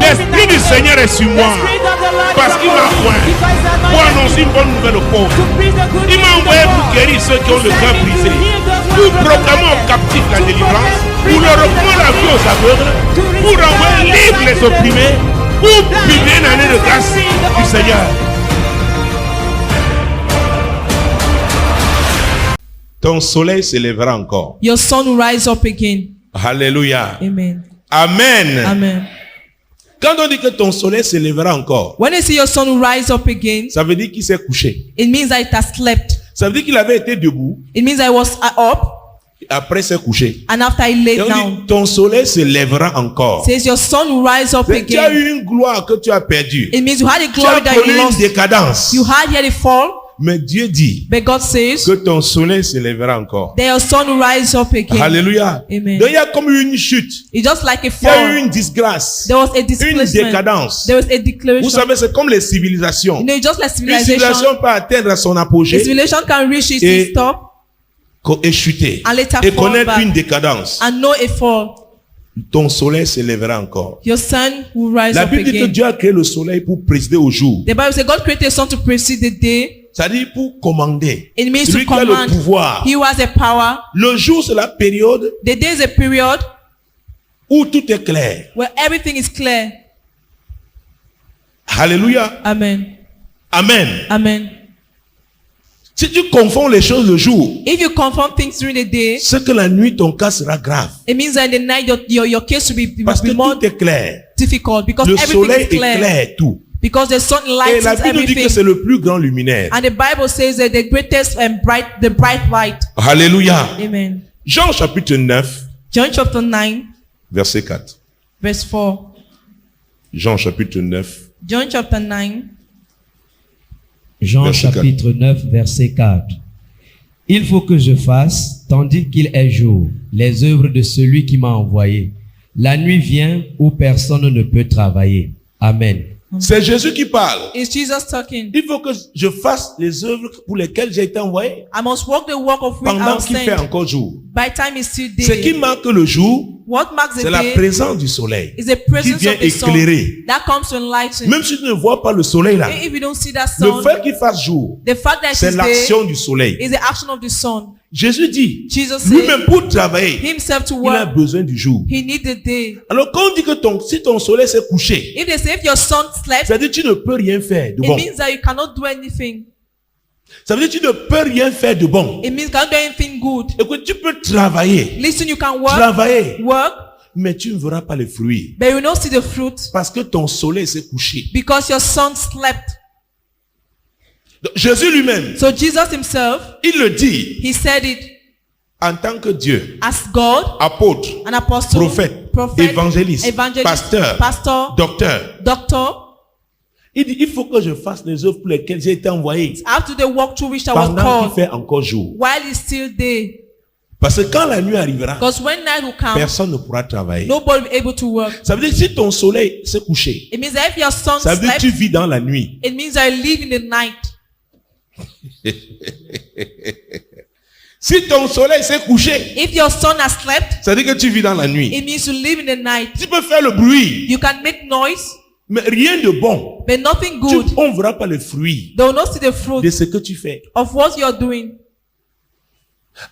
L'Esprit du Seigneur est sur moi parce qu'il m'a oint pour annoncer une bonne nouvelle aux pauvres. Il m'a envoyé pour guérir ceux qui ont le cœur brisé, pour proclamer aux captifs la délivrance, pour leur reprendre la vue aux aveugles, pour envoyer libre les opprimés, pour publier une année de grâce du Seigneur. Ton soleil se lèvera encore. Your sun will rise up again. Alléluia. Amen. Amen. Amen. Quand on dit que ton soleil se lèvera encore, When you see your sun will rise up again, ça veut dire qu'il s'est couché. it means that it has slept. Ça veut dire qu'il avait été debout, It means that I was up, après s'est couché. and after I laid Et on down. dit ton soleil se lèvera encore. Says your sun will rise up Mais tu as again. eu une gloire que tu as perdue. It means you had a Tu glory as that connu you une lost. décadence. You had yet a fall, Mais Dieu dit but God says que ton soleil se lèvera encore. that your sun will rise up again. Alléluia. Amen. Donc il y a comme une chute. It's just like a Il y a eu fall. une disgrâce. There was a Une displacement. décadence. There was a Vous declaration. savez, c'est comme les civilisations. You know, just like Une civilization. civilisation peut atteindre son A apogée civilization can reach Et- its top et chuter. and later Et fall connaître back une décadence. and know a fall. Ton soleil se lèvera encore. Your sun will rise La up Bible dit que again. Dieu a créé le soleil pour présider au jour. The Bible says God created a sun to precede the day. C'est-à-dire pour commander. It means Celui to qui a le command. pouvoir. He who has a power. Le jour, c'est la période The day is a period où tout est clair. where everything is clear. Alléluia. Amen. Amen. Amen. Si tu confonds les choses le jour, If you confirm things during the day, c'est que la nuit, ton cas sera grave. it means that in the night your case will be, Parce will que be more tout est clair. difficult because Le everything soleil is clear. éclaire tout. Because the sun Et la lightens Bible nous dit que everything. c'est le plus grand luminaire. And the Bible says that the greatest and bright light. Alléluia. Amen. Jean chapitre 9, John chapter 9, verset 4. verse 4. Jean chapitre 9. John chapter 9, Jean Verset chapitre 9, verset 4. Il faut que je fasse, tandis qu'il est jour, les œuvres de celui qui m'a envoyé. La nuit vient où personne ne peut travailler. Amen. C'est Jésus qui parle. is Jesus talking. Il faut que je fasse les œuvres pour lesquelles j'ai été envoyé I must walk the walk of which I pendant was qu'il fait sent. encore jour. By time is still Ce qui day. marque le jour, What marks the c'est la day présence du soleil is the qui presence vient of the sun éclairer. that comes to enlighten. Même si tu ne vois pas le soleil là, If you don't see that le sun, fait qu'il fasse jour, the fact that c'est it's day l'action du soleil. is the action of the sun. Jésus dit, Jesus said lui-même pour travailler, himself to il a work, besoin du jour. he needs the day. Alors quand on dit que si ton soleil s'est couché, If they say if your sun slept, ça veut dire que tu ne peux rien faire de it bon. means that you cannot do anything. Ça veut dire que tu ne peux rien faire de bon. It means you cannot do anything good. Et que tu peux travailler, Listen, you can work, travailler, mais mais tu ne verras pas les fruits. you will not see the fruit Parce que ton soleil s'est couché. because your sun slept. Donc, Jésus lui-même, So Jesus himself, il le dit he said it en tant que Dieu, as God, apôtre, an apostle, prophète, prophet, évangéliste, pasteur, docteur. doctor. Il dit, il faut que je fasse les œuvres pour lesquelles j'ai été envoyé After the walk through which I was pendant qu'il called, fait encore jour. while it's still day. Parce que quand la nuit arrivera, Because when night will come, personne ne pourra travailler. nobody will be able to work. Ça veut dire que si ton soleil s'est couché, It means that if your sun ça veut dire que slept, tu vis dans la nuit. it means that you live in the night. Si ton soleil s'est couché, If your sun has slept, ça veut dire que tu vis dans la nuit. it means you live in the night. Tu peux faire le bruit, You can make noise, mais rien de bon. but nothing good. On ne verra pas les fruits They will not see the de fruit ce que tu fais. of what you're doing.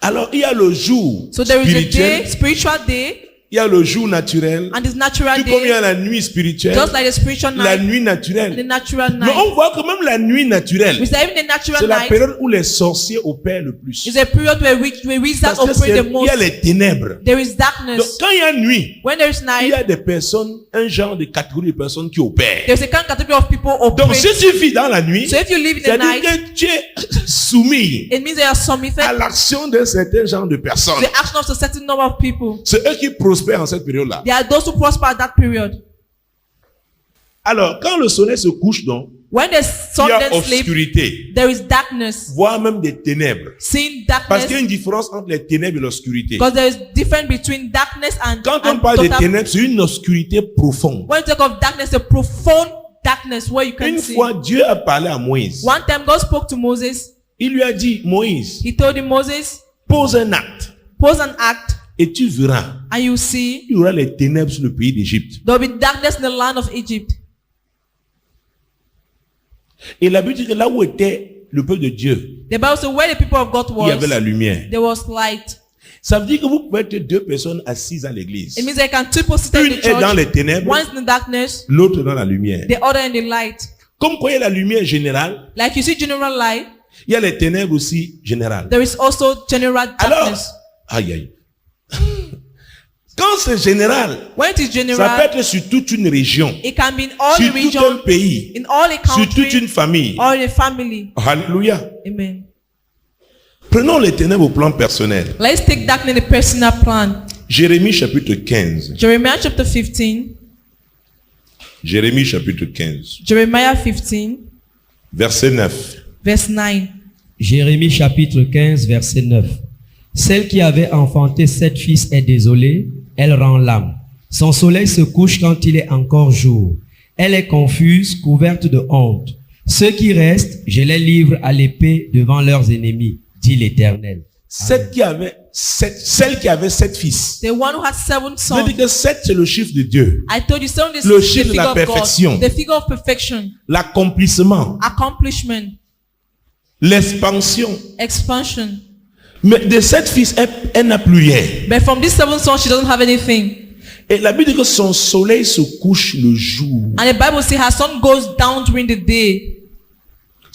Alors, il y a le jour So there is a day, spirituel, spiritual day, il y a le jour naturel, and this natural tout comme il y a day, la nuit spirituelle, just like the spiritual la night nuit and the naturelle. natural Mais night. on voit que même la nuit naturelle, We say even the natural c'est la night période où les sorciers opèrent le plus. is a period where wizards Parce que operate the il y most. a les ténèbres. There is Donc, darkness. quand il y a nuit, When there is il night, y a des personnes, un genre de catégorie de personnes qui opèrent. there's a kind of category of people Donc, si operate. tu vis dans la nuit, So if you live in the c'est-à-dire night, que tu es soumis it means that you are submitted à l'action d'un certain genre de personnes. to the action of a certain number of people. C'est eux qui prospèrent en cette période-là. There are those who prosper at that period. Alors, quand le soleil se couche, donc, When the il sun y a then sleeps, obscurité, there is darkness. voire même des ténèbres. Seeing Parce darkness, qu'il y a une différence entre les ténèbres et l'obscurité. because there is difference between darkness and, Quand on and parle de total. ténèbres, c'est une obscurité profonde. When you talk of darkness, a profound darkness where you can Une see. fois, Dieu a parlé à Moïse. One time God spoke to Moses. Il lui a dit, Moïse, He told him, Moses, pose un acte. pose an act Et tu verras, and you see il y aura les ténèbres sur le pays d'Égypte. there will be darkness in the land of Egypt. Et la Bible dit que là où était le peuple de Dieu, The Bible says where the people of God il y avait la was, lumière. there was light. Ça veut dire que vous pouvez être deux personnes assises à l'église. It means there can two people sit in Une the est dans les church, ténèbres, one is in the darkness, l'autre dans la lumière. the other in the light. Comme quand il y a la lumière générale, Like you see general light, il y a les ténèbres aussi générales. there is also general Alors, darkness. aïe aïe. Quand c'est général, When it is ça peut general, être sur toute une région, it can be in all sur the tout un region, pays, in all the sur toute country, une famille. or the family. Alléluia. Amen. Prenons les ténèbres au plan personnel. Let's take darkness in the personal plan. Jérémie chapitre 15. Jeremiah chapter 15. Jérémie chapitre 15. Jeremiah 15, Verset 9. verse 9. Jérémie chapitre 15, verset 9. Celle qui avait enfanté 7 fils est désolée, elle rend l'âme. Son soleil se couche quand il est encore jour. Elle est confuse, couverte de honte. Ceux qui restent, je les livre à l'épée devant leurs ennemis, dit l'Éternel. Celle qui avait 7 fils. The one who has 7 Je veux sons. dire que 7 c'est le chiffre de Dieu. I told you 7 is Le the chiffre de figure la of perfection. God. The figure of perfection. L'accomplissement. Accomplishment. L'expansion. Expansion. Mais de 7 fils, elle n'a plus rien. But from these 7 sons, she doesn't have anything. Et la Bible dit que son soleil se couche le jour. And the Bible says her sun goes down during the day.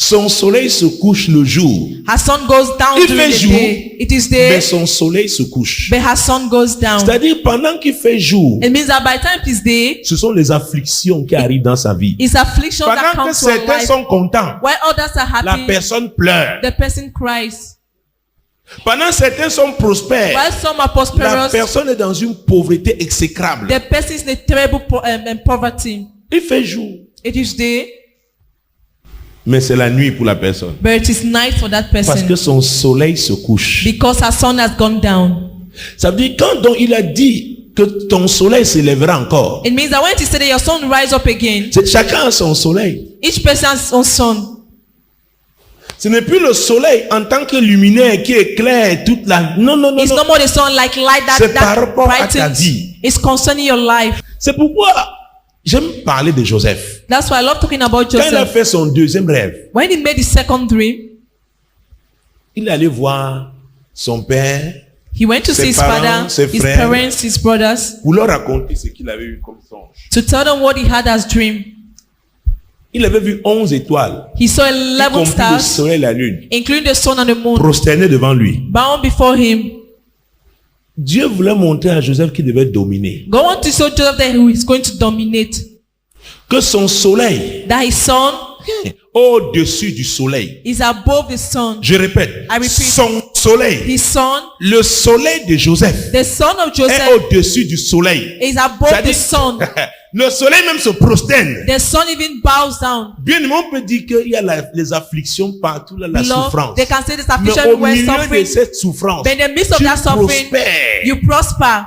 Son soleil se couche le jour. Her sun goes down Il during fait the jour, day. It is mais day, son soleil se couche. but her sun goes down. C'est-à-dire, pendant qu'il fait jour, It means that by the time it is day, ce sont les afflictions qui arrivent dans sa vie. it's affliction that Pendant que comes to her certains life. sont contents, While others are la happy, personne pleure. the person cries. Pendant que certains sont prospères, While some are la prosperous, personne est dans une pauvreté exécrable. the person is in a terrible poverty. Il fait jour, It is day, mais c'est la nuit pour la personne. but it is night for that Parce que person son soleil se couche. because her sun has gone down. Ça veut dire, quand donc il a dit que ton soleil s'élèvera encore, It means that when it is said that your sun rise up again, chacun a son soleil. each person has his own sun. Ce n'est plus le soleil en tant que luminaire qui éclaire toute la... Non, non, non, It's non. no more the sun like light C'est par that rapport à ta brightens. vie. It's concerning your life. C'est pourquoi j'aime parler de Joseph. That's why I love talking about Quand il a Joseph. fait son deuxième rêve, When he made his second dream, il est allé voir son père he went to Ses see his parents, father, ses his frères. parents, his brothers, pour leur raconter ce qu'il avait eu comme songe. to tell them what he had as dream. Il avait vu 11 étoiles, He saw y 11 compris le stars, soleil et la lune, including the sun and the moon, prosternés devant lui. bound before him. Dieu voulait montrer à Joseph qu'il devait dominer. God wanted to show Joseph that he is going to dominate. Que son soleil, That his sun au-dessus du soleil. is above the sun. Je répète, I repeat. son soleil, His sun, le soleil de Joseph the son of est Joseph, au-dessus du soleil. is above C'est-à-dire- the sun. Le soleil même se prosterne. The sun even bows down. Bien, on peut dire qu'il y a les afflictions partout, là, la Below, souffrance. they can say there's Mais affliction au where milieu de suffering. cette souffrance, But in the midst of tu that suffering, prospères. you prosper.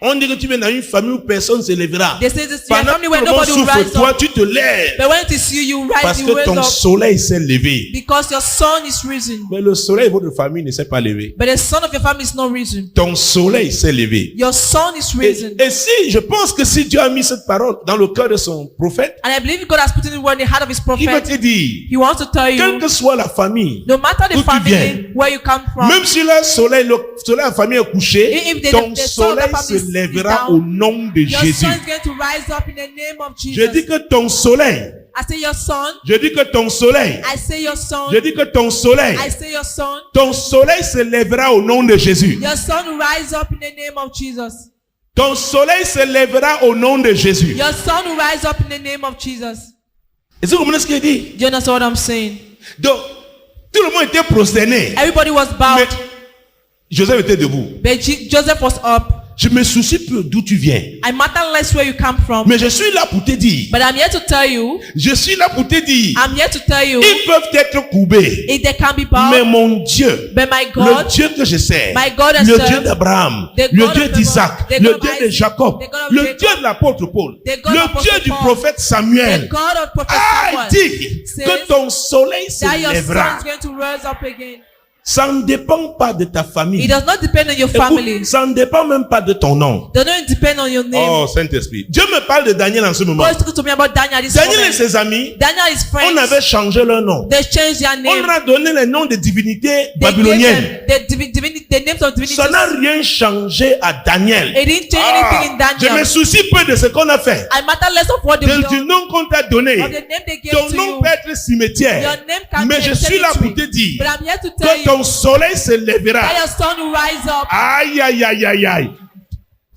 On dit que tu viens dans une famille où personne ne se lèvera. They say this is a Pendant family que where tout le monde nobody will souffre, rise toi, up. tu te lèves. But when it is you, you rise, Parce you que raise ton up. soleil s'est levé. Because your sun is risen. Mais le soleil de votre famille ne s'est pas levé. But the sun of your family is not risen. Ton soleil s'est levé. Your sun is risen. Et si, je pense que si Dieu a mis cette parole dans le cœur de son prophète, And I believe God has put it in the heart of his il va prophet. te dire, He wants to tell quelle you, que soit la famille, no matter the d'où tu viens, family, where you come from, même si le soleil de la famille est couché, If the- ton the sun of the soleil family se is lèvera down, au nom de your Jésus. sun is going to rise up in the name of Je Jesus. dis que ton soleil, I say your sun. je dis que ton soleil, I say your sun. je dis que ton soleil, I say your sun. ton soleil se lèvera au nom de Jésus. Your sun will rise up in the name of Jesus. Ton soleil se lèvera au nom de Jésus. Your sun will rise up in the name of Jesus. Est-ce que vous comprenez ce qu'il dit? Do you understand what I'm saying? Donc, tout le monde était prosterné. Everybody was Mais bowed, Joseph était debout. but Joseph was up. Je me soucie peu d'où tu viens. I matter less where you come from, Mais je suis là pour te dire. but I'm here to tell you. Je suis là pour te dire. I'm here to tell you. Ils peuvent être courbés. If they can be Mais bowed, mon Dieu, but my le God, Dieu que je sers, My God I le serve, Dieu d'Abraham, the le God Dieu of d'Isaac, the le God of Dieu de Isaac, Jacob, the God of le Jacob, Dieu de l'apôtre Paul, the God le of Dieu Apostle du Paul, prophète the Samuel, God of Prophet a Samuel, dit says que ton soleil se that your sun lèvera. is going to rise up again. Ça ne dépend pas de ta famille. It does not depend on your Écoute, family. ça ne dépend même pas de ton nom. It does not depend on your name. Oh, Saint-Esprit. Dieu me parle de Daniel en ce moment. God is talking to me about Daniel this Daniel et moment. ses amis, Daniel is on friends. avait changé leur nom. They changed their On name. leur a donné les noms de divinités They gave babyloniennes. them the names of divinities. Ça n'a rien changé à Daniel. It didn't change anything in Je me Daniel. soucie peu de ce qu'on a fait. I matter less of what they Du do, nom qu'on t'a donné. of the name they gave Ton to nom you. peut être cimetière. Your name can Mais be je a suis là pour te cemetery. dire But I'm here to tell que you ton soleil se lèvera. that your sun will rise up. Aïe, aïe, aïe, aïe, aïe.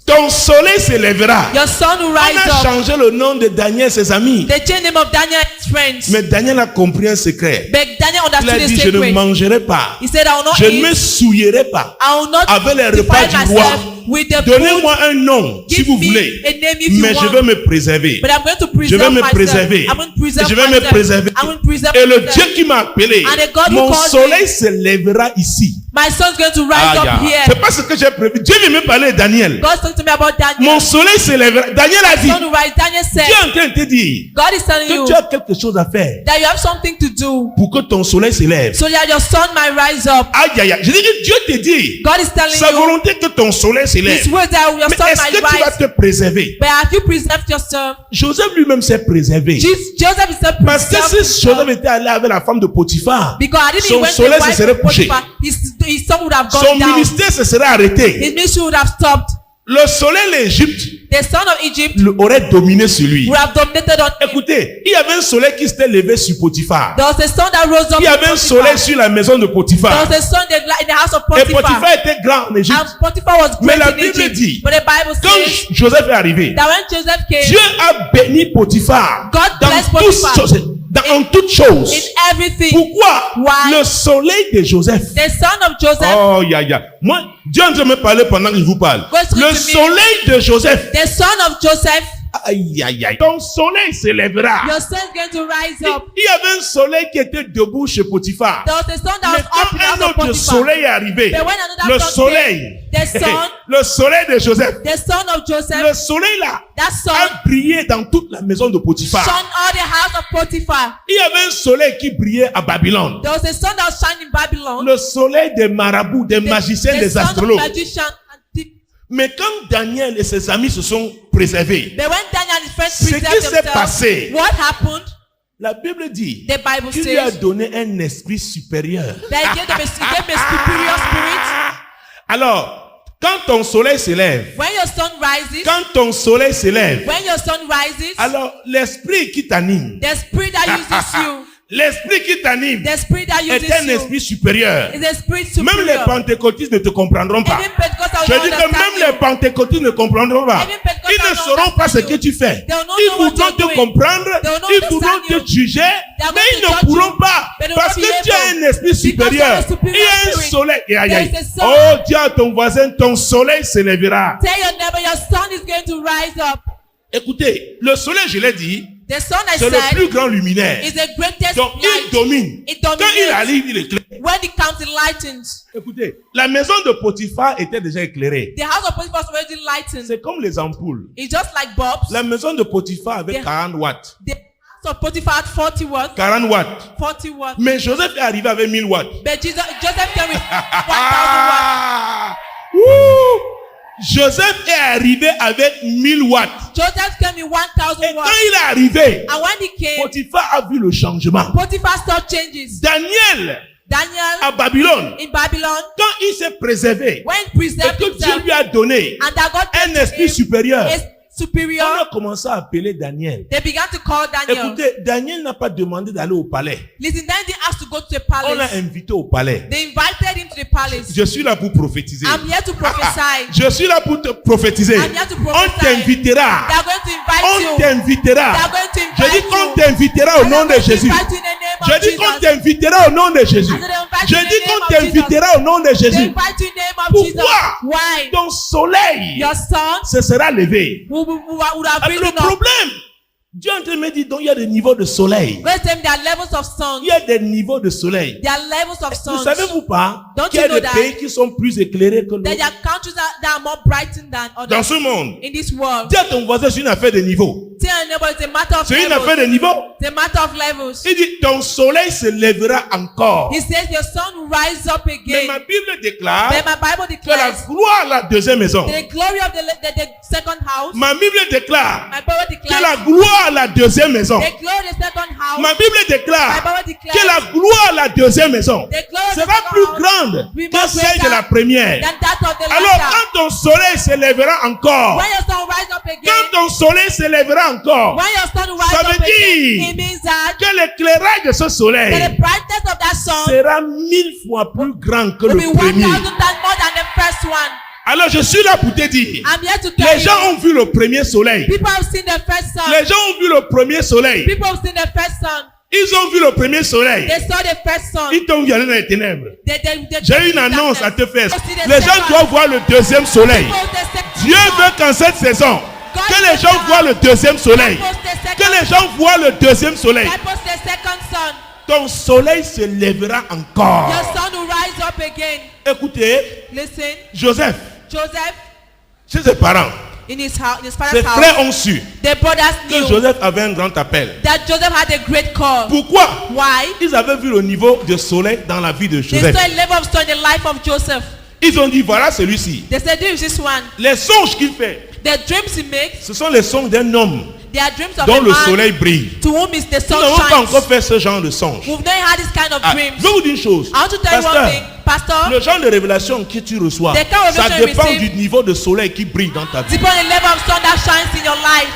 Ton soleil se lèvera. Your sun will On rise a up. changé le nom de Daniel et ses amis. They changed the name of Daniel and his friends. Mais Daniel a compris un secret. But Daniel Il a understood dit, the je ne secret. mangerai pas. He said, I will not Je ne me eat. souillerai pas. I will not avec les repas defile du roi. myself with the food. Donnez-moi un nom, si Give vous me voulez. a name if you Mais je want. vais me préserver. But I'm going to Je vais preserve me myself. préserver. I'm going to preserve Je vais me myself. préserver. I'm going to preserve Et le myself. Dieu qui m'a appelé, And the God who mon called soleil me, se lèvera ici. my sun's going to rise Ah, up yeah. here. C'est pas ce que j'ai prévu. Dieu vient me parler de Daniel. God's talking to me about Daniel. Mon soleil se lèvera. Daniel a dit, Sun will rise. Daniel Dieu said, est en train de te dire God is telling que you tu as quelque chose à faire that you have something to do pour que ton soleil se lève. so that your sun might rise up. Aïe, aïe, aïe. Je dis que Dieu te dit, God is telling sa you volonté que ton soleil se lève. His words that your Mais sun est-ce que might tu vas rise. te préserver? But have you preserved yourself? Joseph lui-même s'est préservé. Joseph is not Parce que preserved si Joseph himself. était allé avec la femme de Potiphar, Because I didn't son went to soleil the se wife serait of couché. Potiphar, his sun would have Son gone down. ministère se serait arrêté. His ministry would have stopped. Le soleil d'Égypte The son of Egypt aurait dominé sur lui. would have dominated on him. Écoutez, il y avait un soleil qui s'était levé sur Potiphar. There was a sun that rose up Il y in avait un Potiphar. soleil sur la maison de There Potiphar. was a sun in the house of Et Potiphar. Potiphar était grand en Égypte. And Potiphar was Mais great la in Bible Egypt. dit, But the Bible says Quand Joseph est arrivé, that when Joseph came, Dieu a béni Potiphar God blessed dans Potiphar. dans toutes choses. in everything, Pourquoi? Why? Le soleil de Joseph. the son of Joseph, Oh, ya. Moi, Dieu est en train de me parler pendant que je vous parle. God's Le going to me. soleil de Joseph. the son of Joseph, Aïe, aïe, aïe. Ton soleil se lèvera. your son is going to rise up. Il y avait un soleil qui était debout chez Potiphar. There was a sun that Mais was up in the quand house un of autre Potiphar. soleil est arrivé, But when another le sun soleil, came, the sun, le soleil de Joseph, the son of le Joseph, soleil là, that sun a brillé dans toute la maison de shone Potiphar. all the house of Potiphar. Il y avait un soleil qui brillait à Babylone. There was a sun that was shining in Babylon. Le soleil des marabouts, des magiciens, the des son of astrologues. magician and thief. Mais quand Daniel et ses amis se sont préservés, But when Daniel and his friends Ce qui preserved s'est themselves, passé, what happened? la Bible dit The Bible qu'il lui a says donné un esprit supérieur. that he gave them a superior spirit. Alors, quand ton soleil se lève, When your sun rises, quand ton soleil se lève, when your sun rises, alors l'esprit qui t'anime, the spirit that uses you, l'esprit qui t'anime the spirit that est uses un you, esprit supérieur. is a spirit Même les superior. pentecôtistes ne te comprendront pas. Even Pentecostals Je will dis not que understand même les you. pentecôtistes ne comprendront pas. Even Pentecostals Ils ne don't sauront pas ce understand que you. tu fais. They will not Ils know what voudront you're te doing. comprendre, They will not ils voudront understand te you. juger, They are mais going ils to ne judge pourront you. pas. They will Parce not que be tu as able. un esprit Because supérieur. you have a superior Il y a un spirit. soleil. Et aïe, aïe. There is a sun. Oh, dis à ton voisin, ton soleil se lèvera. Tell your neighbor your sun is going to rise up. Écoutez, le soleil, je l'ai dit, The sun, I c'est le said, plus grand luminaire. is the greatest Donc, il light. domine. It Quand il dominates. arrive, il éclaire. When it comes, it lightens. Écoutez, la maison de Potiphar était déjà éclairée. The house of Potiphar was already lightened. C'est comme les ampoules. It's just like bulbs. La maison de Potiphar avait The- 40 watts. The house of Potiphar had 40 watts. 40 watts. 40 watts. Mais Joseph est arrivé avec 1000 watts. But Joseph came with 1,000 watts. Ah! Ouh! Joseph est arrivé avec 1000 watts. Joseph came with 1,000 Et quand watts. il est arrivé, And when he came, Potiphar a vu le changement. Potiphar saw changes. Daniel Daniel à Babylone, in Babylon, quand il s'est préservé, when he et preserved que Dieu himself, lui a donné and that God un gave to esprit him supérieur, is on superior, a commencé à appeler Daniel. they began to call Daniel. Écoutez, Daniel n'a pas demandé d'aller au palais. Listen, Daniel didn't ask to go to the On l'a palace. invité au palais. They invited him to the palace. Je suis là pour prophétiser. I'm here to prophesy. Je suis là pour te prophétiser. I'm here to On prophesy. t'invitera. They are going to invite On you. t'invitera. They are going to Je dis invite qu'on you. t'invitera au And nom they're de going to Jésus. invite you in the name Je of dis qu'on Jesus. t'invitera au nom de Jésus. And they invite Je you in the dis name qu'on of Jesus. t'invitera au nom de They Jésus. invite you in the name of Jesus. Pourquoi? Why? Ton soleil Your son se sera levé. would have Avec le risen up. problème, Dieu est en train de me dire donc il y a des niveaux de soleil. God said there are levels of sun. Il y a des niveaux de soleil. There are levels of Ne sun. savez-vous pas Don't qu'il y a you know des that? pays qui sont plus éclairés que There d'autres are countries that are more brightened than dans others ce monde? in this world. Dis à ton voisin, c'est une affaire de niveau. Tell your neighbor it's a matter of C'est une levels. affaire de niveau. It's a matter of levels. Il dit, ton soleil se lèvera encore. He says your sun will rise up Mais again. ma Bible déclare Then my Bible que la declares gloire à la deuxième maison. the glory of the second house. Ma Bible déclare My Bible que la declares gloire à la deuxième maison. the glory of the second house. Ma Bible déclare My Bible declares que la gloire à la deuxième maison the glory of the sera second plus house grande will be que celle de la greater première. than that of the Alors latter. quand ton soleil se lèvera encore, When your sun rise up again, quand ton soleil se lèvera encore, when your sun rise ça up veut again, dire it means that que l'éclairage de ce the soleil brightness of that sun sera 1000 fois plus grand que will le be 1,000 premier. times more than the first one. Alors je suis là pour te dire, I'm here to tell les gens you, ont vu le premier soleil. people have seen the first sun. Les gens ont vu le premier soleil. People have seen the first sun. Ils ont vu le premier soleil. They saw the first sun. Ils t'ont vu aller dans les ténèbres. They J'ai une annonce à te faire. People see the Les gens second. doivent voir le deuxième soleil. People the second Dieu sun. veut qu'en cette saison, que les gens voient le deuxième soleil. People the Que second. les gens voient le deuxième soleil. People the second sun. Ton soleil se lèvera encore. Your sun will rise up again. Écoutez, Listen, Joseph, Joseph, chez ses parents, in his house, in his ses father's frères house, ont su the brothers que knew Joseph avait un grand appel. that Joseph had a great call. Pourquoi? Why? Ils avaient vu le niveau de soleil dans la vie de They Joseph. saw a level of sun in the life of Joseph. Ils ont dit, voilà celui-ci. They said, this is this one. Les songes qu'il fait, The dreams he makes, ce sont les songes d'un homme they are dreams of dont a le man soleil brille. to whom is the Nous sun n'avons pas encore shines. fait ce genre de songe. We've not had this kind of Ah, dreams. je vais vous dire une chose. I want to tell you one Pasteur, thing, Pastor. le genre de révélation que tu reçois, The kind of ça revelation you dépend receive- du niveau de soleil qui brille dans ta vie. Depend on the level of sun that shines in your life.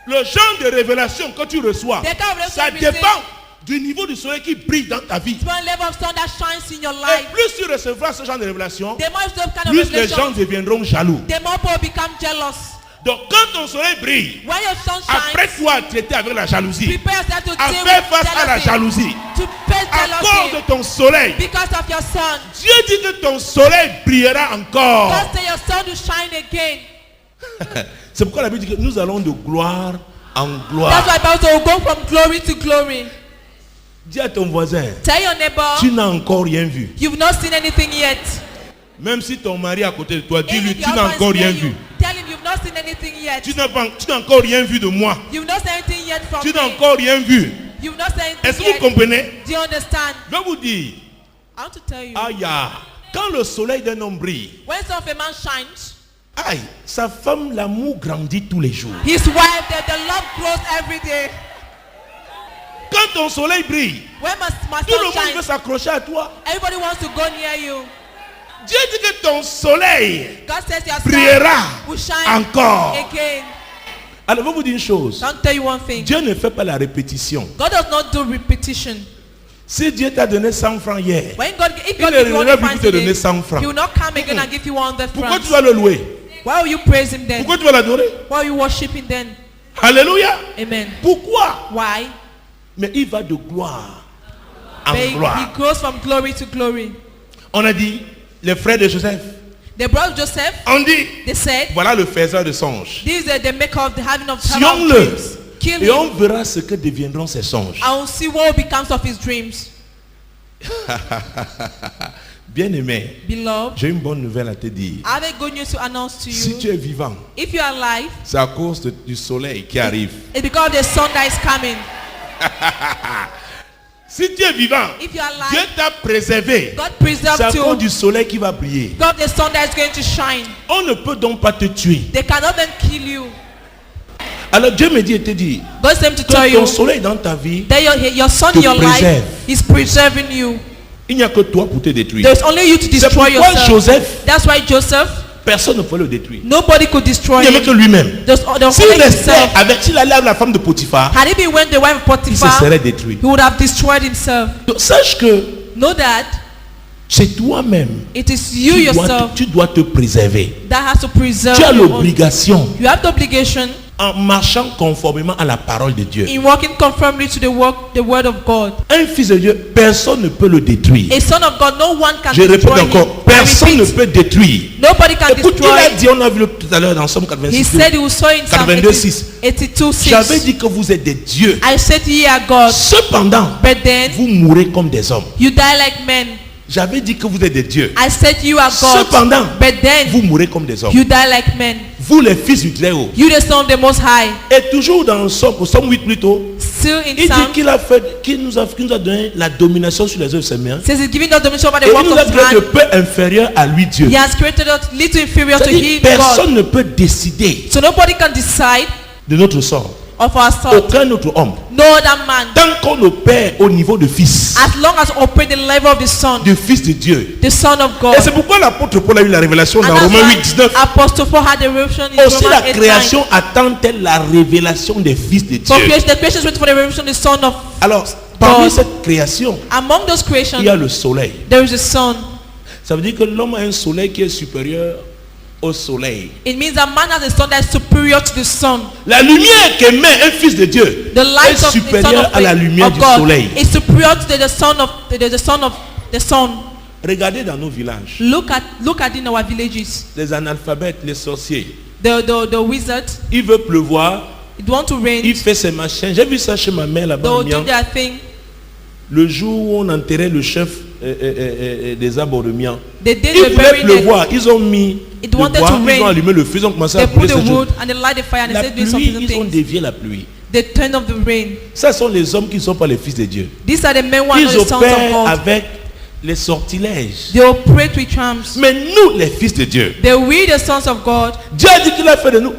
Le genre de révélation que tu reçois, The kind of revelation ça you receive- dépend du niveau du soleil qui brille dans ta vie. Depend on the level of sun that shines in your Et life. plus tu recevras ce genre de révélation, The more you receive kind of plus les gens revelation, deviendront jaloux. the more people become jealous. Donc quand ton soleil brille, When your sun shines, apprête-toi à traiter avec la jalousie, prepare yourself to à deal faire with face à la jealousy. jalousie. To face À cause jealousy de ton soleil, because of your sun. Dieu dit que ton soleil brillera encore. God say your sun will shine again. C'est pourquoi la Bible dit que nous allons de gloire en That's gloire. why Bible will go from glory to glory. Dis à ton voisin, Tell your neighbor, tu n'as encore rien vu. you've not seen anything yet. Même si ton mari est à côté de toi, dis-lui, Even tu your n'as husband encore is near rien you, vu. tell him you've not seen anything yet. Tu n'as encore rien vu de moi. You've not seen anything yet from Tu n'as me. encore rien vu. You've not seen Est-ce anything que vous yet. comprenez? Do you understand? Je vais vous dire, I want to tell you. aïe, quand le soleil d'un homme brille, When sun of a man shines, aïe, sa femme, l'amour grandit tous les jours. his wife, the love grows every day. Quand ton soleil brille, When my tout le sun monde veut shines, s'accrocher à toi. everybody wants to go near you. Dieu dit que ton soleil God says your brillera sun will shine encore. again. Alors, je vais vous dire une chose. I want to tell you one thing. Dieu ne fait pas la répétition. God does not do repetition. Si Dieu t'a donné 100 francs hier, When God, if Il God ne gives you reviendra 100 plus francs te donner today, 100 francs. He will not come again and give you 100 pourquoi tu francs. vas le louer? Why will you praise Him then? Pourquoi tu vas l'adorer? Why will you worship Him then? Alléluia. Amen. Pourquoi? Why? Mais il va de gloire en He gloire. grows from glory to glory. On a dit, les frères de Joseph, The brother of Joseph, on dit, they said, voilà le faiseur de songes. this is the maker of the having of Tuons-le dreams. Kill et on him. verra ce que deviendront ces songes. I will see what becomes of his dreams. Bien-aimé, Beloved, j'ai une bonne nouvelle à te dire. I have a good news to announce to Si tu you. es vivant, If you are alive, c'est à cause du soleil qui arrive. it's because of the sun that is coming. Si tu es vivant, If you are Dieu alive, t'a préservé. God C'est preserved à cause you. du soleil qui va briller. God the sun that is going to shine. On ne peut donc pas te tuer. They cannot then kill you. Alors Dieu me dit et te dit, God sent him to tell que ton you soleil dans ta vie, that your sun te in your préserve. life is preserving you. il n'y a que toi pour te détruire. There's only you to C'est destroy pourquoi yourself. Joseph, That's why Joseph, personne ne peut le détruire. nobody could destroy Il n'y avait que him. lui-même. There's S'il only restait himself. avec, s'il allait avec la femme de Potiphar, Had it been when the wife of il se Potiphar, serait détruit. he would have destroyed himself. Donc, sache que Know that c'est toi-même. it is you yourself Tu dois te préserver. that has to preserve Tu as your own. l'obligation, You have the obligation en marchant conformément à la parole de Dieu. in walking conformably to the word of God. Un fils de Dieu, personne ne peut le détruire. A son of God, no one can Je répète destroy encore, him. I personne ne repeat, peut détruire. nobody can Écoute, il destroy. a dit, on a vu tout à l'heure dans Somme He 86. said he will sow in Psalm 82:6. 82:6. J'avais dit que vous êtes des dieux. I said ye are God, Cependant, but then vous mourrez comme des hommes. you die like men. J'avais dit que vous êtes des dieux. I said you are God. Cependant, But then vous mourrez comme des hommes. you die like men. Vous les fils du Très-Haut. You the son of the Most High. Et toujours dans Somme 8 plutôt, Still in il dit Psalm, qu'il nous a donné la domination sur les œuvres de ses mains. says he's giving us dominion over Et the il works nous a of his créé de hand. peu inférieur à lui Dieu. He has created us little inferior to C'est-à-dire, him, God. personne ne peut décider So nobody can decide de notre sort. of our sort. Aucun autre homme. No other man. Tant qu'on opère au niveau de fils, As long as we operate the level of the Son, de fils de Dieu. the Son of God. Et c'est pourquoi l'apôtre Paul a eu la révélation And dans that's Romains why 8, 19. Apostle Paul had the revelation in Aussi Romans la 8, 9. création attend-elle la révélation des fils de For Dieu. creation, the creation is waiting for the revelation of the Son of Alors, parmi God. cette création, Among those creations, il y a le soleil. there is a sun. Ça veut dire que l'homme a un soleil qui est supérieur au soleil. It means that man has a sun that is superior to the sun. La lumière qu'émet un fils de Dieu The light est of the son supérieure of, à la lumière of du God soleil. is superior to the son of the sun. Regardez dans nos villages, Look at in our villages. les analphabètes, les sorciers. The wizards, Il veut pleuvoir, it want to rain. il fait ses machins. J'ai vu ça chez ma mère là-bas. They au will do Mian. their thing. Le jour où on enterrait le chef des arbres de Mian. The day Il they voulait buried pleuvoir. Ils ont mis It le wanted bois, to ils ont rain. allumé le feu, ils ont commencé à They put brûler the ces choses. wood and they light the fire and they La said doing some pluie, different ils ont things. dévié la pluie. They turn off the rain. Ça sont les hommes qui ne sont pas les fils de Dieu. These are the men who are not Ils the sons of opèrent God. avec les sortilèges. They operate with charms. Mais nous, les fils de Dieu, They we the sons of God. Dieu a dit qu'il a fait de nous,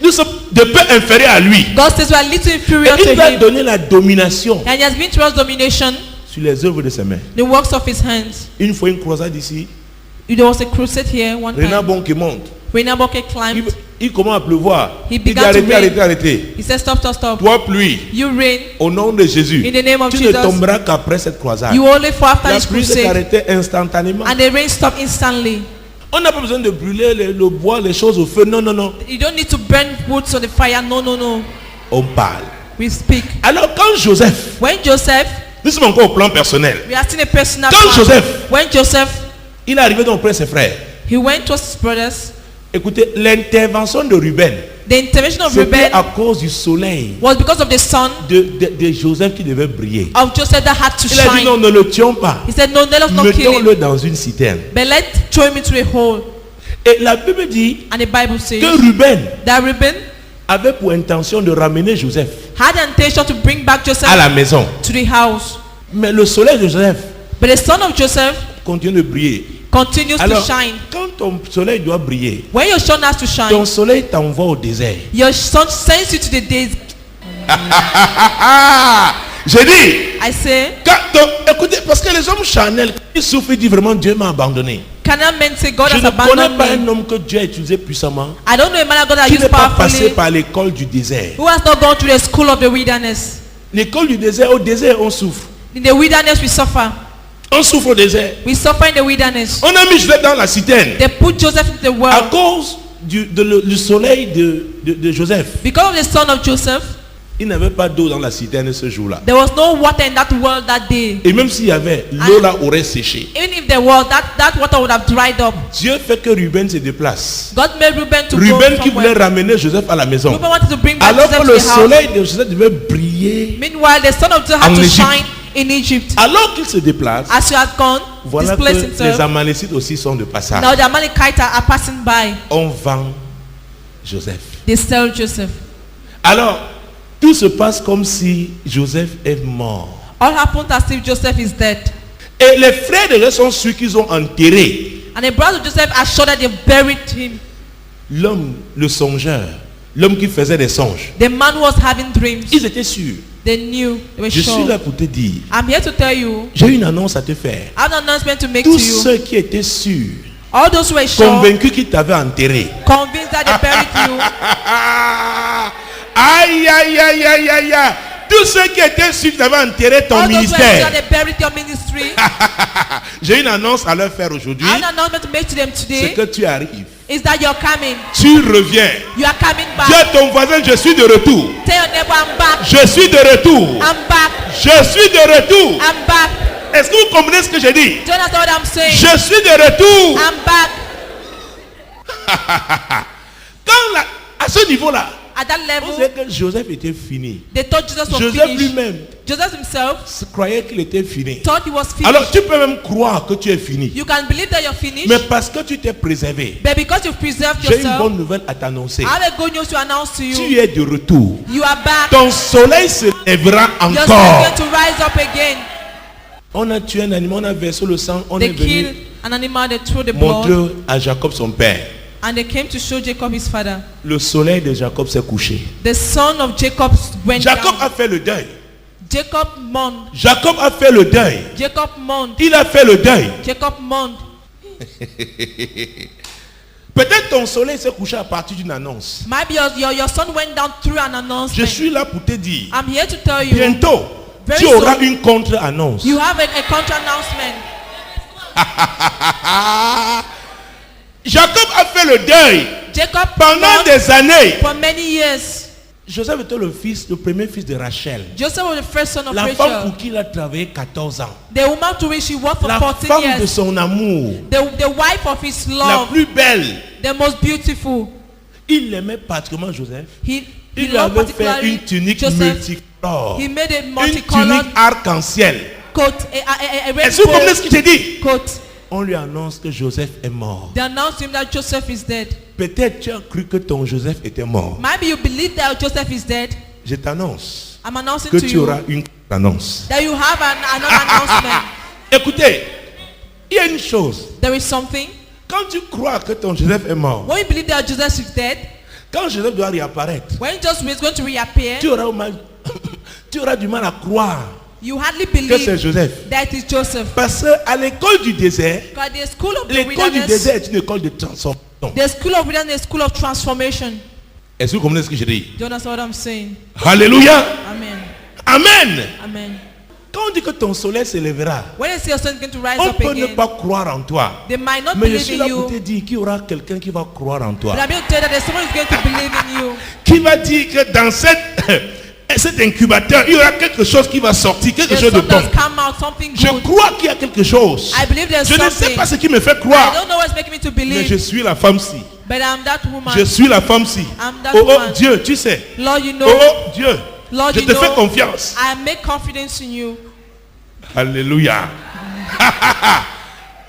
nous sommes de peu inférieurs à lui. God says we are little Et inferior to il va him. donner la domination And he has been to us domination, sur les œuvres de ses mains. the works of his hands. Une fois une croisade ici, There was a crusade here one Renard time. Bon qui monte. Renaboke climbed. Il commence à pleuvoir. He Il dit began to arrêtez, rain. arrêtez, arrêtez. He said, stop, stop, stop. Toi pluie, You rain. au nom de Jésus, In the name of tu ne Jesus. tomberas qu'après cette croisade. You only fall after La this pluie s'est crusade. arrêtée instantanément. And the rain stopped instantly. On n'a pas besoin de brûler le bois, les choses au feu. Non, non, non. You don't need to burn wood on the fire. No, no, no. On parle. We speak. Alors quand Joseph, When Joseph, nous sommes encore au plan personnel. we are still a personal Quand plan. Joseph, When Joseph, il est arrivé donc auprès de ses frères. he went to his brothers. Écoutez, l'intervention de Ruben, The intervention of c'était Reuben à cause du soleil was because of the sun de Joseph qui devait briller. of Joseph that had to Il a dit shine. non, ne le tuons pas. He said, no, let us not kill him. Mettons-le dans une citerne. But let's throw him into a hole. Et la Bible dit And the Bible says que Ruben that Reuben avait pour intention de ramener Joseph had intention to bring back Joseph à la maison. to the house. Mais le soleil de Joseph But the son of Joseph continue de briller. continues Alors, to shine. quand ton soleil doit briller, When your sun has to shine, ton soleil t'envoie au désert. your sun sends you to the days. J'ai dit, I say, écoutez, parce que les hommes charnels, ils souffrent, ils disent vraiment Dieu m'a abandonné. cannot men say God Je has ne connais abandoned pas un me? homme que Dieu a utilisé puissamment, I don't know a man of God that qui used n'est pas passé powerfully, par l'école du désert. who has not gone through the school of the wilderness. L'école du désert, au désert, on souffre. In the wilderness we suffer. On souffre au désert. We suffer in the wilderness. On a mis Joseph dans la citerne They put Joseph in the à world. cause du soleil de Joseph. Because of the son of Joseph, Il n'avait pas d'eau dans la citerne ce jour-là. there was no water in that world that day. Et même s'il y avait, l'eau là aurait séché. Even if there was, that water would have dried up. Dieu fait que Ruben se déplace. God made Reuben to Ruben go qui voulait somewhere. ramener Joseph à la maison. Reuben wanted to bring back Alors Joseph que to le the house. soleil de Joseph devait briller. Meanwhile, the son of Joseph had En to Égypte. shine in Egypt. Alors qu'il se déplace, As he had gone, voilà que displaced les himself. Amalécites aussi sont de passage. Now the Amalekites are passing by. On vend Joseph. They sell Joseph. Alors, tout se passe comme si Joseph est mort. All happened as if Joseph is dead. Et les frères de Joseph sont ceux qu'ils ont enterré. And the brothers of Joseph are sure that they buried him. L'homme, le songeur, l'homme qui faisait des songes. The man who was having dreams. Ils étaient sûrs. They knew. They were Je suis sure. là pour te dire, I'm here to tell you. j'ai une annonce à te faire. I have an announcement to make Tous to you. ceux qui étaient sûrs, All those who were sure, convaincus qu'ils t'avaient enterré. convinced that they buried you. Aïe, aïe, aïe, aïe, aïe, aïe. Tous ceux qui étaient sûrs qu'ils avaient enterré ton All those who were sure ministère. they buried your ministry. J'ai une annonce à leur faire aujourd'hui. I have an announcement to make to them C'est today. que tu arrives. Is that you're coming. Tu reviens. You are coming Dis back. à ton voisin, je suis de retour. Tell your neighbor, I'm back. Je suis de retour. I'm back. Je suis de retour. I'm back. Est-ce que vous comprenez ce que j'ai dit? Do you understand what I'm saying? Je suis de retour. I'm back. À ce niveau-là, At that On level, sait que Joseph était fini. they thought Jesus was Joseph finished. lui-même Joseph himself croyait qu'il était fini. thought he was finished. Alors tu peux même croire que tu es fini. You can believe that you're finished, Mais parce que tu t'es préservé, but because you've preserved j'ai une yourself, bonne nouvelle à t'annoncer. I have a good news to announce to you. Tu es de retour. You are back. Ton soleil se lèvera Your sun is encore. going to rise up again. On a tué un animal, on a versé le sang, on est They killed venu an animal, they threw the blood, montrer à Jacob son père. and they came to show Jacob his father. Le soleil de Jacob s'est couché. The son of Jacob went Jacob down. a fait le deuil. Jacob mourned. Jacob a fait le deuil. Jacob mourned. Il a fait le deuil. Jacob mourned. Peut-être ton soleil s'est couché à partir d'une annonce. Maybe your son went down through an announcement. Je suis là pour te dire, I'm here to tell you, bientôt, Very tu auras soon, une contre-annonce. you have a counter-announcement. Jacob a fait le deuil Jacob pendant mourned des années. for many years. Joseph était le premier fils de Rachel. Joseph was the first son of La femme Rachel. pour qui il a travaillé 14 ans. The woman to which he worked for La 14 femme de years. son amour. The wife of his La love. plus belle. The most beautiful. Il aimait particulièrement Joseph. He Il loved avait fait particularly une tunique Joseph. multicolore. He made a Une multicolored tunique arc-en-ciel. coat, a Est-ce que vous comprenez ce rainbow qu'il te dit? coat. On lui annonce que Joseph est mort. They announced to him that Joseph is dead. Peut-être tu as cru que ton Joseph était mort. Maybe you believe that Joseph is dead. Je t'annonce I'm announcing que to tu you auras une annonce. that you have another announcement. Écoutez, il y a une chose. There is something. Quand tu crois que ton Joseph est mort, When you believe that Joseph is dead, quand Joseph doit réapparaître, when Joseph is going to reappear, tu auras, tu auras du mal à croire you hardly que c'est believe Joseph. that is Joseph. Parce qu'à l'école du désert, Because the school of the l'école du wilderness, désert est une école de transformation. the school of wilderness, school of transformation. Est-ce que vous comprenez ce que je dis? Do you understand what I'm saying? Alléluia. Amen. Amen. Amen. Quand on dit que ton soleil se lèvera, When they say your son is going to rise on up peut ne again, pas croire en toi. they might not Mais je believe suis in là pour te you. dire qu'il y aura quelqu'un qui va croire en toi. But I'm going to tell you that there's someone who's going to believe in you. Qui va dire que dans cet incubateur, il y aura quelque chose qui va sortir, quelque There's chose de something bon. that's come out, something Je good. crois qu'il y a quelque chose. I believe there's Je ne sais something. pas ce qui me fait I croire. don't know what's making me to Mais je believe, suis la femme-ci. but I'm that woman. Je suis la femme-ci. I'm that Oh, oh, woman. Dieu, tu sais. Lord, you know. Oh, oh, Dieu. Lord, Je you te fais know. confiance. I make confidence in you. Alléluia.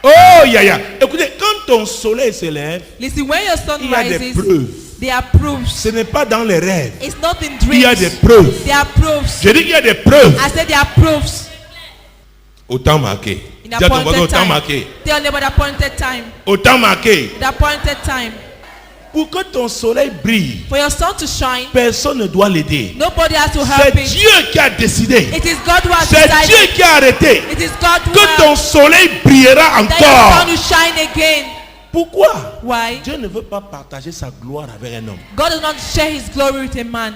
Oh, ya. Écoutez, quand ton soleil se lève, Listen, when your sun il y a des rises, preuves. there are proofs. Ce n'est pas dans les rêves. It's not in Il y a des dreams. preuves. There are proofs. Je dis qu'il y a des preuves. I said there are proofs Au temps marqué. in Dis à ton voisin, au appointed temps time. marqué. Tell your neighbor the appointed time. Au temps marqué. The appointed time. Pour que ton soleil brille, For your sun to shine, personne ne doit l'aider. nobody has to C'est help it. Dieu qui a décidé. It is God who has C'est Dieu decided. qui a arrêté It is God who que has ton soleil brillera that your encore. sun will shine again. Pourquoi? Why? Dieu ne veut pas partager sa gloire avec un homme. God does not share his glory with a man.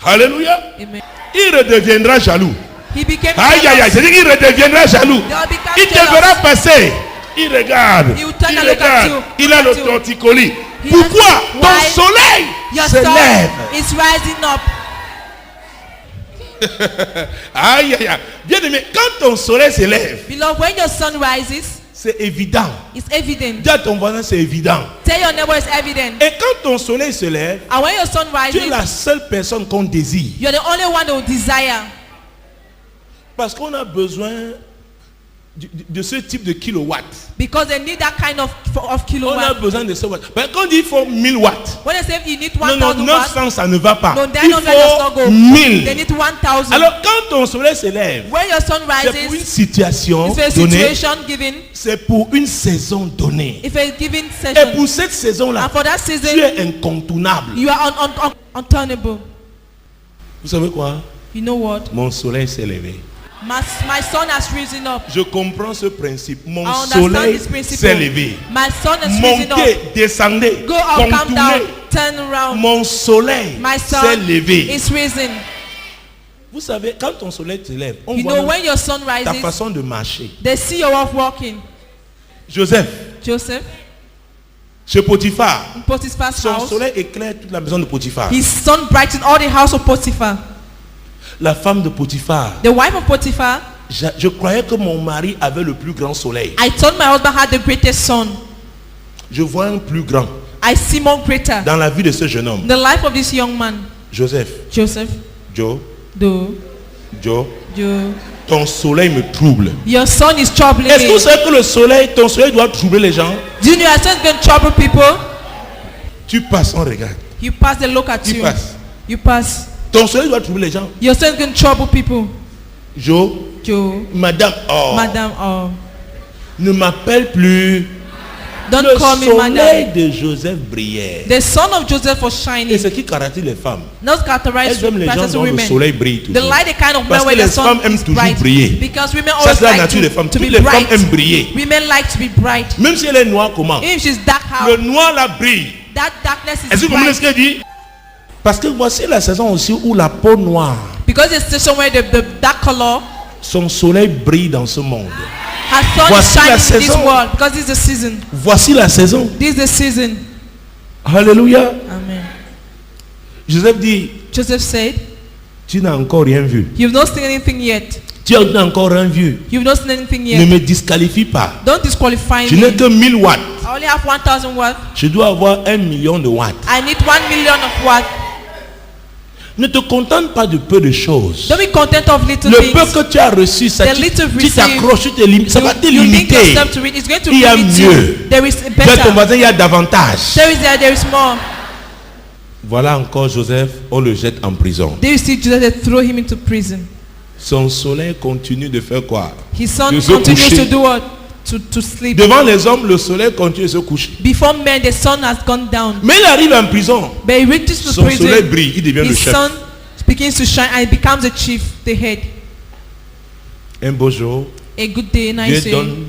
Alléluia. Amen. Il redeviendra jaloux. He became Aïe, aïe, aïe. jealous. C'est-à-dire qu'il redeviendra jaloux. They'll become Il te jealous. verra passer. Il regarde. He will turn Il and look at regarde. you. Il a Look le at you. torticolis. He Pourquoi? has- Ton Why? soleil Your se sun lève. is rising up. Aïe, aïe, aïe. Bien aimé, quand ton soleil se lève, Beloved, when your sun rises, c'est évident. it's evident. Dis à ton voisin, c'est évident. Tell your neighbor it's evident. Et quand ton soleil se lève, And when your sun tu es rises, la seule personne qu'on désire. you're the only one that will desire. Parce qu'on a besoin de ce type de kilowatts. Because they need that kind of On a kilowatt. besoin de ce watt. Mais quand il faut 1000 watts, When they say you need non, non, 1,000 watts, 900 ça ne va pas. no, Il 900 does not faut go. They 1000. need 1,000. Alors quand ton soleil se lève, When your sun c'est pour une rises, situation it's a donnée, situation given. c'est pour une saison donnée. If a given Et session. pour cette saison-là, And for that tu season, es incontournable. you are unturnable. Vous savez quoi? You know what? Mon soleil s'est levé. My sun has risen up. Je comprends ce principe. Mon I understand soleil this principle. s'est levé. My sun has risen up. Montez, descendez, Go up, come down, contournez. turn around. Mon soleil My s'est sun levé. is risen. Vous savez, quand ton soleil se lève, on You voit know, même when your sun ta rises, façon de marcher. they see your way of walking. Joseph, Joseph, chez Potiphar, in Potiphar's son house, soleil éclaire toute la maison de Potiphar. his sun brightened all the house of Potiphar. La femme de Potiphar, The wife of Potiphar, je croyais que mon mari avait le plus grand soleil. I thought my husband had the greatest sun. Je vois un plus grand. I see more greater dans la vie de ce jeune homme. in the life of this young man. Joseph, Joseph, Joe, Joe, ton soleil me trouble. your son is troubling Est-ce que vous me. savez que le soleil, ton soleil doit troubler les gens? Do you know your son is going to trouble people? Tu passes, on regarde. You pass, they look at Tu you. passes. You pass. Ton soleil doit troubler les gens. Your son is going to trouble people. Joe, madame, Madam, ne m'appelle plus. don't Le call me soleil madam. de Joseph brillait. The son of Joseph was Et shining. ce qui caractérise les femmes. Not characterized Elles aiment les gens persons dont le women. soleil brille The toujours. light, the kind of Parce man que where the les sun femmes aiment is toujours bright. briller. Because women Ça, always c'est la like nature des femmes. to Toutes be les femmes bright. aiment briller. Women like to be bright. Même si elle est noire, comment? Even if she's dark, Le how noir la brille. that darkness Est-ce que is vous comprenez ce bright. qu'elle dit? Parce que voici la saison aussi où la peau noire, Because it's the station where the dark color, son soleil brille dans ce monde. her sun Voici is la shining in this saison. world. Because this is the season. Voici la saison. This is the season. Alléluia. Amen. Joseph dit, Joseph said, tu n'as encore rien vu. "You've not seen anything yet. Tu n'as encore rien vu. You've not seen anything Ne yet. me disqualifie pas. Don't disqualify Je me. n'ai que 1000 watts. I only have 1,000 watts. Je dois avoir 1 million de watts. I need 1 million of watts. Ne te contente pas de peu de choses. Don't be content of little Le things. peu que tu as reçu, ça, The tu little tu received, t'accroches, tu te limites. Ça va te You link limiter. yourself to it. It's going to Il y a limit mieux. you. There is Dis à ton better. voisin, il y a davantage. There is more. Voilà encore Joseph, on le jette en prison. There you see Jesus, they throw him into prison. Son soleil continue de faire quoi? His son De se continues coucher. to do what? To sleep. Devant les hommes, le soleil continue de se coucher. Before men, the sun has gone down. Mais il arrive en prison. But he reaches to Son soleil prison. brille, il devient le His chef. sun begins to shine and he becomes the chief, the head. Un beau jour, A good day, Dieu nice day. donne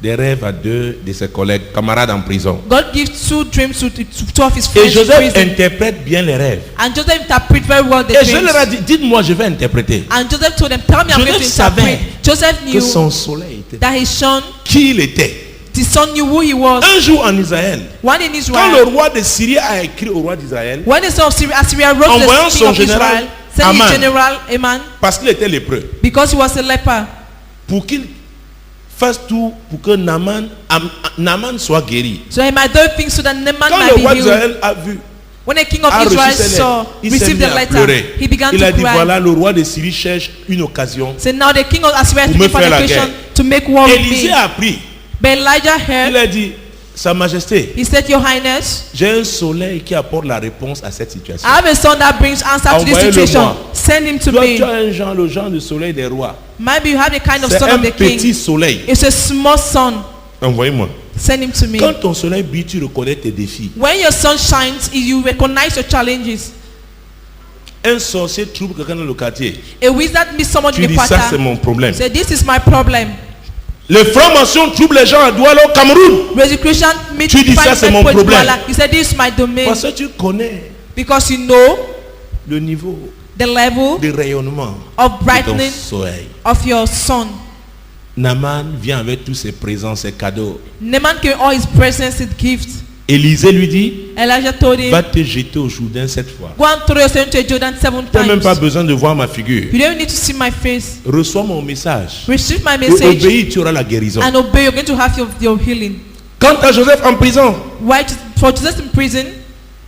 des rêves à 2 de ses collègues, camarades en prison. God gives 2 dreams to 2 of his Et friends in Joseph prison. interprète bien les rêves. And Joseph interprets very well the Et je dreams. leur ai dit, dites-moi, je vais interpréter. And Joseph told them, tell me I'm going to Joseph savait interpret. Joseph Que knew son soleil était. that his son, Qui il était. the son knew who he was. Un jour en Israël, One in quand le Israel, roi de Syrie a écrit au roi d'Israël, when the son of Assyria wrote envoyant the king son of général, Israel, sent his Aman. general Aman, parce qu'il était lépreux, because he was a leper, pour qu'il fasse tout pour que Naaman soit guéri. so he might do things so that Naaman Quand might le be roi healed. d'Israël a vu, When the king of a reçu Israel ses saw, lettres, il s'est received mis the à letter, pleurer. he began Il to a dit, cry. voilà, le roi de Syrie cherche une occasion. So now the king of Assyria is Pour me looking for faire an la occasion guerre. to make war with Élisée me. a appris. But Elijah Il heard, a dit, Sa Majesté, he said, Your Highness, j'ai un soleil qui apporte la réponse à cette situation. I have a son that brings answer to this Envoyez-le-moi. situation. Send him to Toi, me. tu as un genre, le genre de soleil des rois. Maybe you have the kind of C'est son un of the petit king. soleil. It's a small sun. Envoyez-moi. Send him to me. Quand ton soleil brille, tu reconnais tes défis. When your sun shines, you recognize your challenges. Un sorcier trouble quelqu'un dans le quartier. A wizard meets someone Tu in the dis, ça c'est quarter. mon problème. Say, this is my problem. Les francs-maçons troublent les gens à Douala au Cameroun. Rosicrucian meets Tu dis, ça, c'est mon people in problème. Douala. You said, this is my domain. Parce que tu connais Because you know le niveau the level de rayonnement of de ton brightening soleil. of your sun. Naaman vient avec tous ses présents, ses cadeaux. Naaman came all his presents and gifts. Élisée lui dit, Elijah told him, va te jeter au Jourdain 7 fois. go and throw yourself into Jordan 7 Tu n'as même pas times. besoin de voir ma figure. You don't need to see my face. Reçois mon message. Receive my Et message obéis, tu auras la guérison. and obey. You're going to have your healing. Quant à Joseph en prison, Why? For Jesus in prison,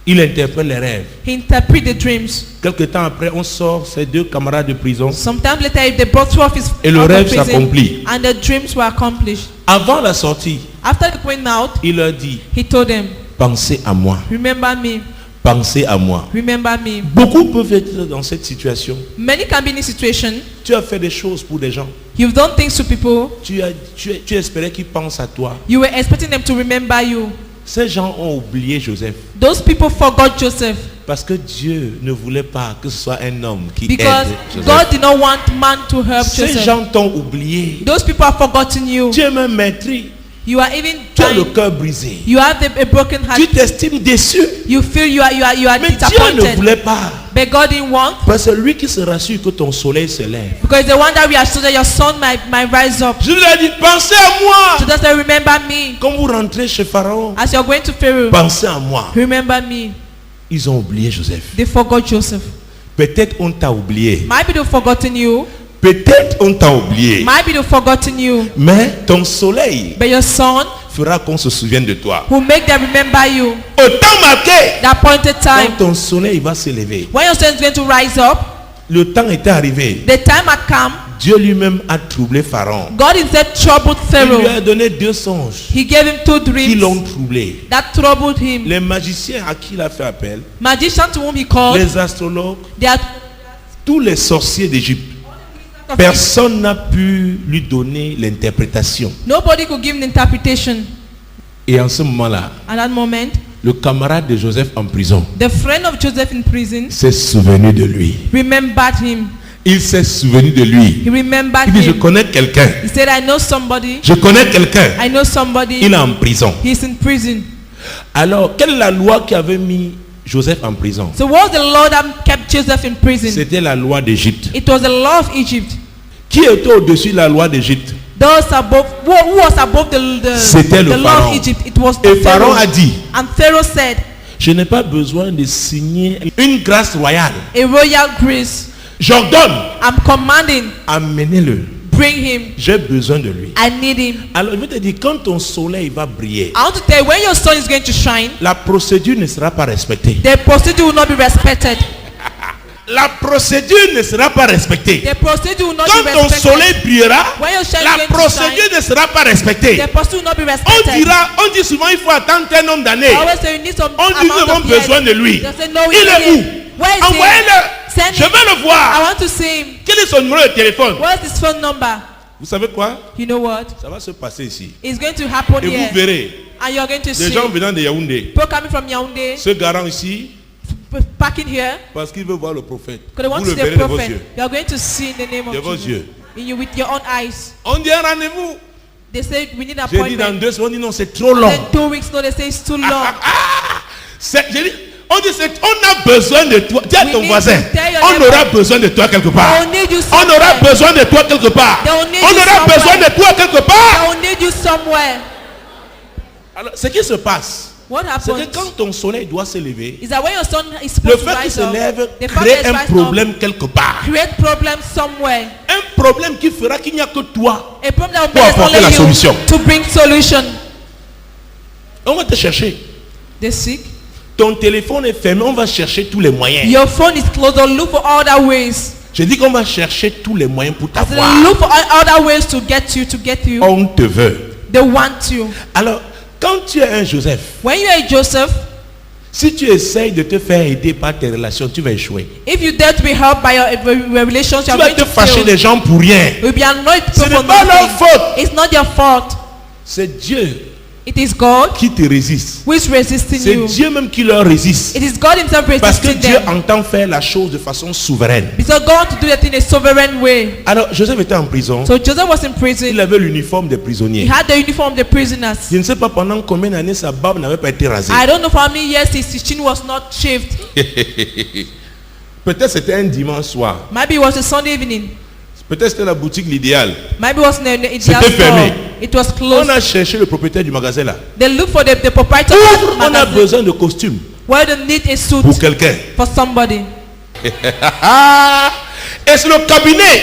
il interprète les rêves. he interpreted the dreams. Quelque temps après, on sort ses 2 camarades de prison. Sometime later, they brought 2 of his Et le out of rêve prison, s'accomplit. and the dreams were accomplished. Avant la sortie, After they went out, il leur dit, he told them, pensez à moi, remember me, pensez à moi. remember me. Beaucoup peuvent être dans cette situation. Many can be in a situation. Tu as fait des choses pour des gens. You've done things to people. Tu espérais qu'ils pensent à toi. You were expecting them to remember you. Ces gens ont oublié Joseph. Those people forgot Joseph Parce que Dieu ne voulait pas que ce soit un homme qui because aide Joseph. God did not want man to help Ces Joseph. gens t'ont oublié. Those people have forgotten you. Tu es même maîtris. You are even Tu as le dying. cœur brisé. You have a broken heart. Tu t'estimes déçu. You feel you are Mais Dieu ne disappointed. voulait pas. But God didn't want, Parce que lui qui se rassure que ton soleil se lève. because the one that we are so that your son might rise up. Je lui ai dit, pensez à moi. So just say, remember me. Quand vous rentrez chez Pharaon, As you're going to Pharaoh, pensez à moi. remember me. Ils ont oublié Joseph. They forgot Joseph. Peut-être on t'a oublié. Might be they've forgotten you. Peut-être on t'a oublié. Might be they've forgotten you. Mais ton soleil But your son fera qu'on se souvienne de toi. will make them remember you. Au temps marqué, The appointed quand time. ton soleil va se lever, When your sun is going to rise up, le temps était arrivé. the time had come. Dieu lui-même a troublé Pharaon. God himself troubled Il lui a Pharaoh. donné 2 songes He gave him 2 qui l'ont dreams troublé. that troubled him. Les magiciens à qui il a fait appel, Magician to whom he called, les astrologues, they are tous les sorciers d'Égypte. Personne n'a pu lui donner l'interprétation. nobody could give an interpretation. Et en ce moment-là, At that moment, le camarade de Joseph en prison the friend of Joseph in prison s'est souvenu de lui. remembered him. Il s'est souvenu de lui. He remembered Il dit, je him. connais quelqu'un. He said, I know somebody. Je connais quelqu'un. I know somebody. Il est en prison. He's in prison. Alors, quelle est la loi qui avait mis Joseph en prison? So what was the law that kept Joseph in prison? C'était la loi d'Égypte. It was the law of Egypt. Qui était au-dessus de la loi d'Égypte? Those above, who was above C'était le the law Pharaon. of Egypt? It was Et the Pharaon Pharaoh. a dit, And Pharaoh said, je n'ai pas besoin de signer une grâce royale. a royal grace. J'ordonne, I'm commanding, amenez-le. bring him. J'ai besoin de lui. I need him. Alors, je vais te dire, quand ton soleil va briller, I want to tell you, when your sun is going to shine, la procédure ne sera pas respectée. the procedure will not be respected. La procédure ne sera pas respectée. The procedure will not Quand be ton respected. soleil brillera, When your shine is la going to procédure ne sera pas respectée. The procedure will not be On respected. on dit souvent il faut attendre un nombre d'années. I always say you need some On dit nous amount avons of years. besoin de lui. They say, no, we Il est need où? him. Where is he? Envoyez-le. Send Je him. veux le I voir. want to see him. Quel est son numéro de téléphone? What's his phone number? Vous savez quoi? You know what? Ça va se passer ici. It's going to happen Et here. vous verrez And you're going to des see gens venant de Yaoundé people coming from Yaoundé, se garant ici parking here, parce qu'ils veulent voir le prophète. because they want Vous to le see verrez the de vos prophet. yeux. You're going to see in the name De of vos Jesus. yeux. In you, with your own eyes. On dit un rendez-vous. They say we need an J'ai dit dans appointment. 2 semaines, on dit non, c'est trop long. Then 2 weeks, no, they say it's too long. J'ai dit, on dit, on a besoin de toi. Dis à We ton need voisin, to tell your on neighbor. aura besoin de toi quelque part. They will need you On aura somewhere. besoin de toi quelque part. They will need On you aura somewhere. besoin de toi quelque part. They will need you somewhere. Alors, ce qui se passe, What c'est que happens quand ton soleil doit se lever, is that when your sun is le supposed to fait qu'il rise se up, lève the fact crée that un it's rising problème quelque part. up, create problem somewhere. Un problème qui fera qu'il n'y a que toi. A problem that will Pour make apporter la only solution. you to bring solution. On va te chercher. They sick. Ton téléphone est fermé, on va chercher tous les moyens. Your phone is closed. Or look for other ways. Je dis qu'on va chercher tous les moyens pour I said, t'avoir. look for other ways to get you. On te veut. They want you. Alors, quand tu es un Joseph, When you are Joseph, si tu essayes de te faire aider par tes relations, tu vas échouer. if you dare to be helped by your relationship, Tu you are vas going te to fâcher fail. des gens pour rien. You'll be annoyed Ce people n'est for pas leur nothing. faute. It's not your fault. C'est Dieu It is God qui te résiste. who is resisting C'est you. Dieu même qui leur résiste. It is God himself Parce que resisting Dieu them. entend faire la chose de façon souveraine. Because God wants to do that in a sovereign way. Alors, Joseph était en prison. So Joseph was in Il prison. avait l'uniforme des He prisonniers. had the uniform of the prisoners. Je ne sais pas pendant combien d'années sa barbe n'avait pas été rasée. I don't know for how many years his chin was not shaved. Peut-être c'était un dimanche soir. Maybe it was a Sunday evening. Peut-être c'était la boutique l'idéal. Maybe it was in the C'était ideal fermé. store. It was On closed. a cherché le propriétaire du magasin là. They look for the proprietor of the On a magazine besoin de costumes where they need a suit pour quelqu'un. for somebody. Et c'est le cabinet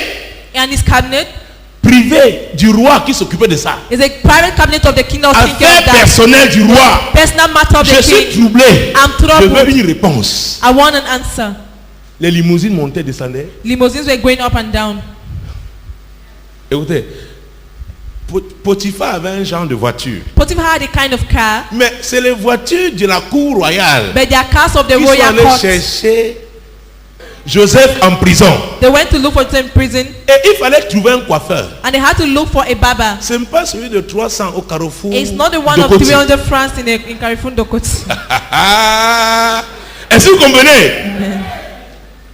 And his cabinet privé du roi qui s'occupait de ça. is a private cabinet of the king of taking care Affaire of that. personnelle du roi. Personal matter of Je the suis king. troublé. I'm Je veux troubled. une réponse. I want an answer. Les limousines montaient, descendaient. Limousines were going up and down. Écoutez, Potiphar avait un genre de voiture. Potiphar had a kind of car, Mais c'est les voitures de la cour royale but they are cars of the qui sont royal allées court. chercher Joseph en prison. They went to look for him in prison, Et il fallait trouver un coiffeur. and they had to look for a barber. Ce n'est pas celui de 300 au Carrefour. It's not the one de of Coty. 300 francs in Carrefour Dokoti. Est-ce que vous comprenez?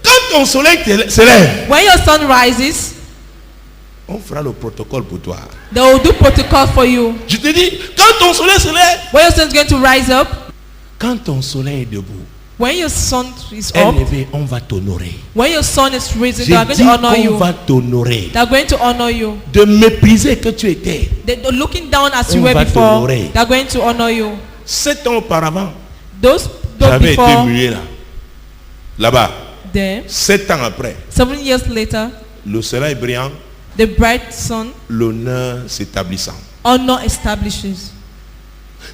Quand ton soleil se lève, When your sun rises, on fera le protocole pour toi. they will do protocol for you. Je te dis, quand ton soleil se lève, When your sun is going to rise up, quand ton soleil est debout, when your sun is up, élevé, on va t'honorer. when your sun is risen, J'ai they are going dit to honor qu'on you. va t'honorer. They are going to honor you. De mépriser que tu étais. They're looking down as On you were va before. t'honorer. They are going to honor you. 7 ans auparavant, Those j'avais été before muet là. Là-bas. there, 7 ans après, 7 years later, le soleil brillant, the bright sun, l'honneur s'établissant. honor establishes.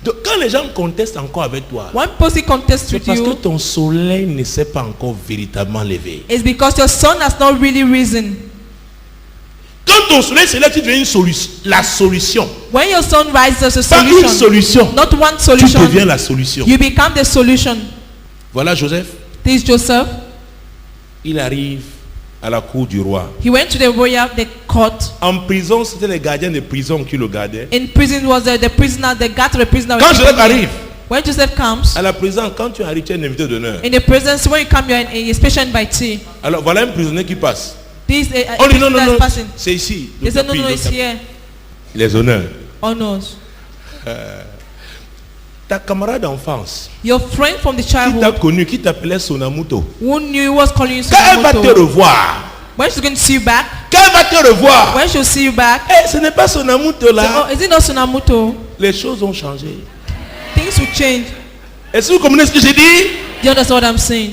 Donc quand les gens contestent encore avec toi, When people contest c'est with parce que you, ton soleil ne s'est pas encore véritablement levé. it's because your sun has not really risen. Quand ton soleil se lève, tu deviens la solution. When your sun rises, there's a Pas une solution. solution. Not one Tu solution. deviens la solution. You become the solution. Voilà Joseph. This is Joseph. Il arrive à la cour du roi. He went to the court. En prison, c'était les gardiens de prison qui le gardaient. In prison was the prisoner, the guard of the prisoner. Quand Joseph arrive When Joseph comes, à la prison, quand tu arrives, tu es un invité d'honneur. in the presence, when you come, you're a special invitee. Alors voilà un prisonnier qui passe. This On dit non, non, non, person. c'est ici. They Le said, no, tapis, no, le it's tapis. here. Les honneurs. Honors. Ta camarade d'enfance, Your friend from the qui t'a childhood, connu, qui t'appelait Sonamuto, who knew you was calling you quand elle va te Sonamoto, revoir, when she's going to see you back, quand elle va te revoir, when she'll see you back, ce n'est pas Sonamuto say, là. oh, is it not Sonamoto? Les choses ont changé. Things will change. Est-ce que vous comprenez ce que j'ai dit? Do you understand what I'm saying?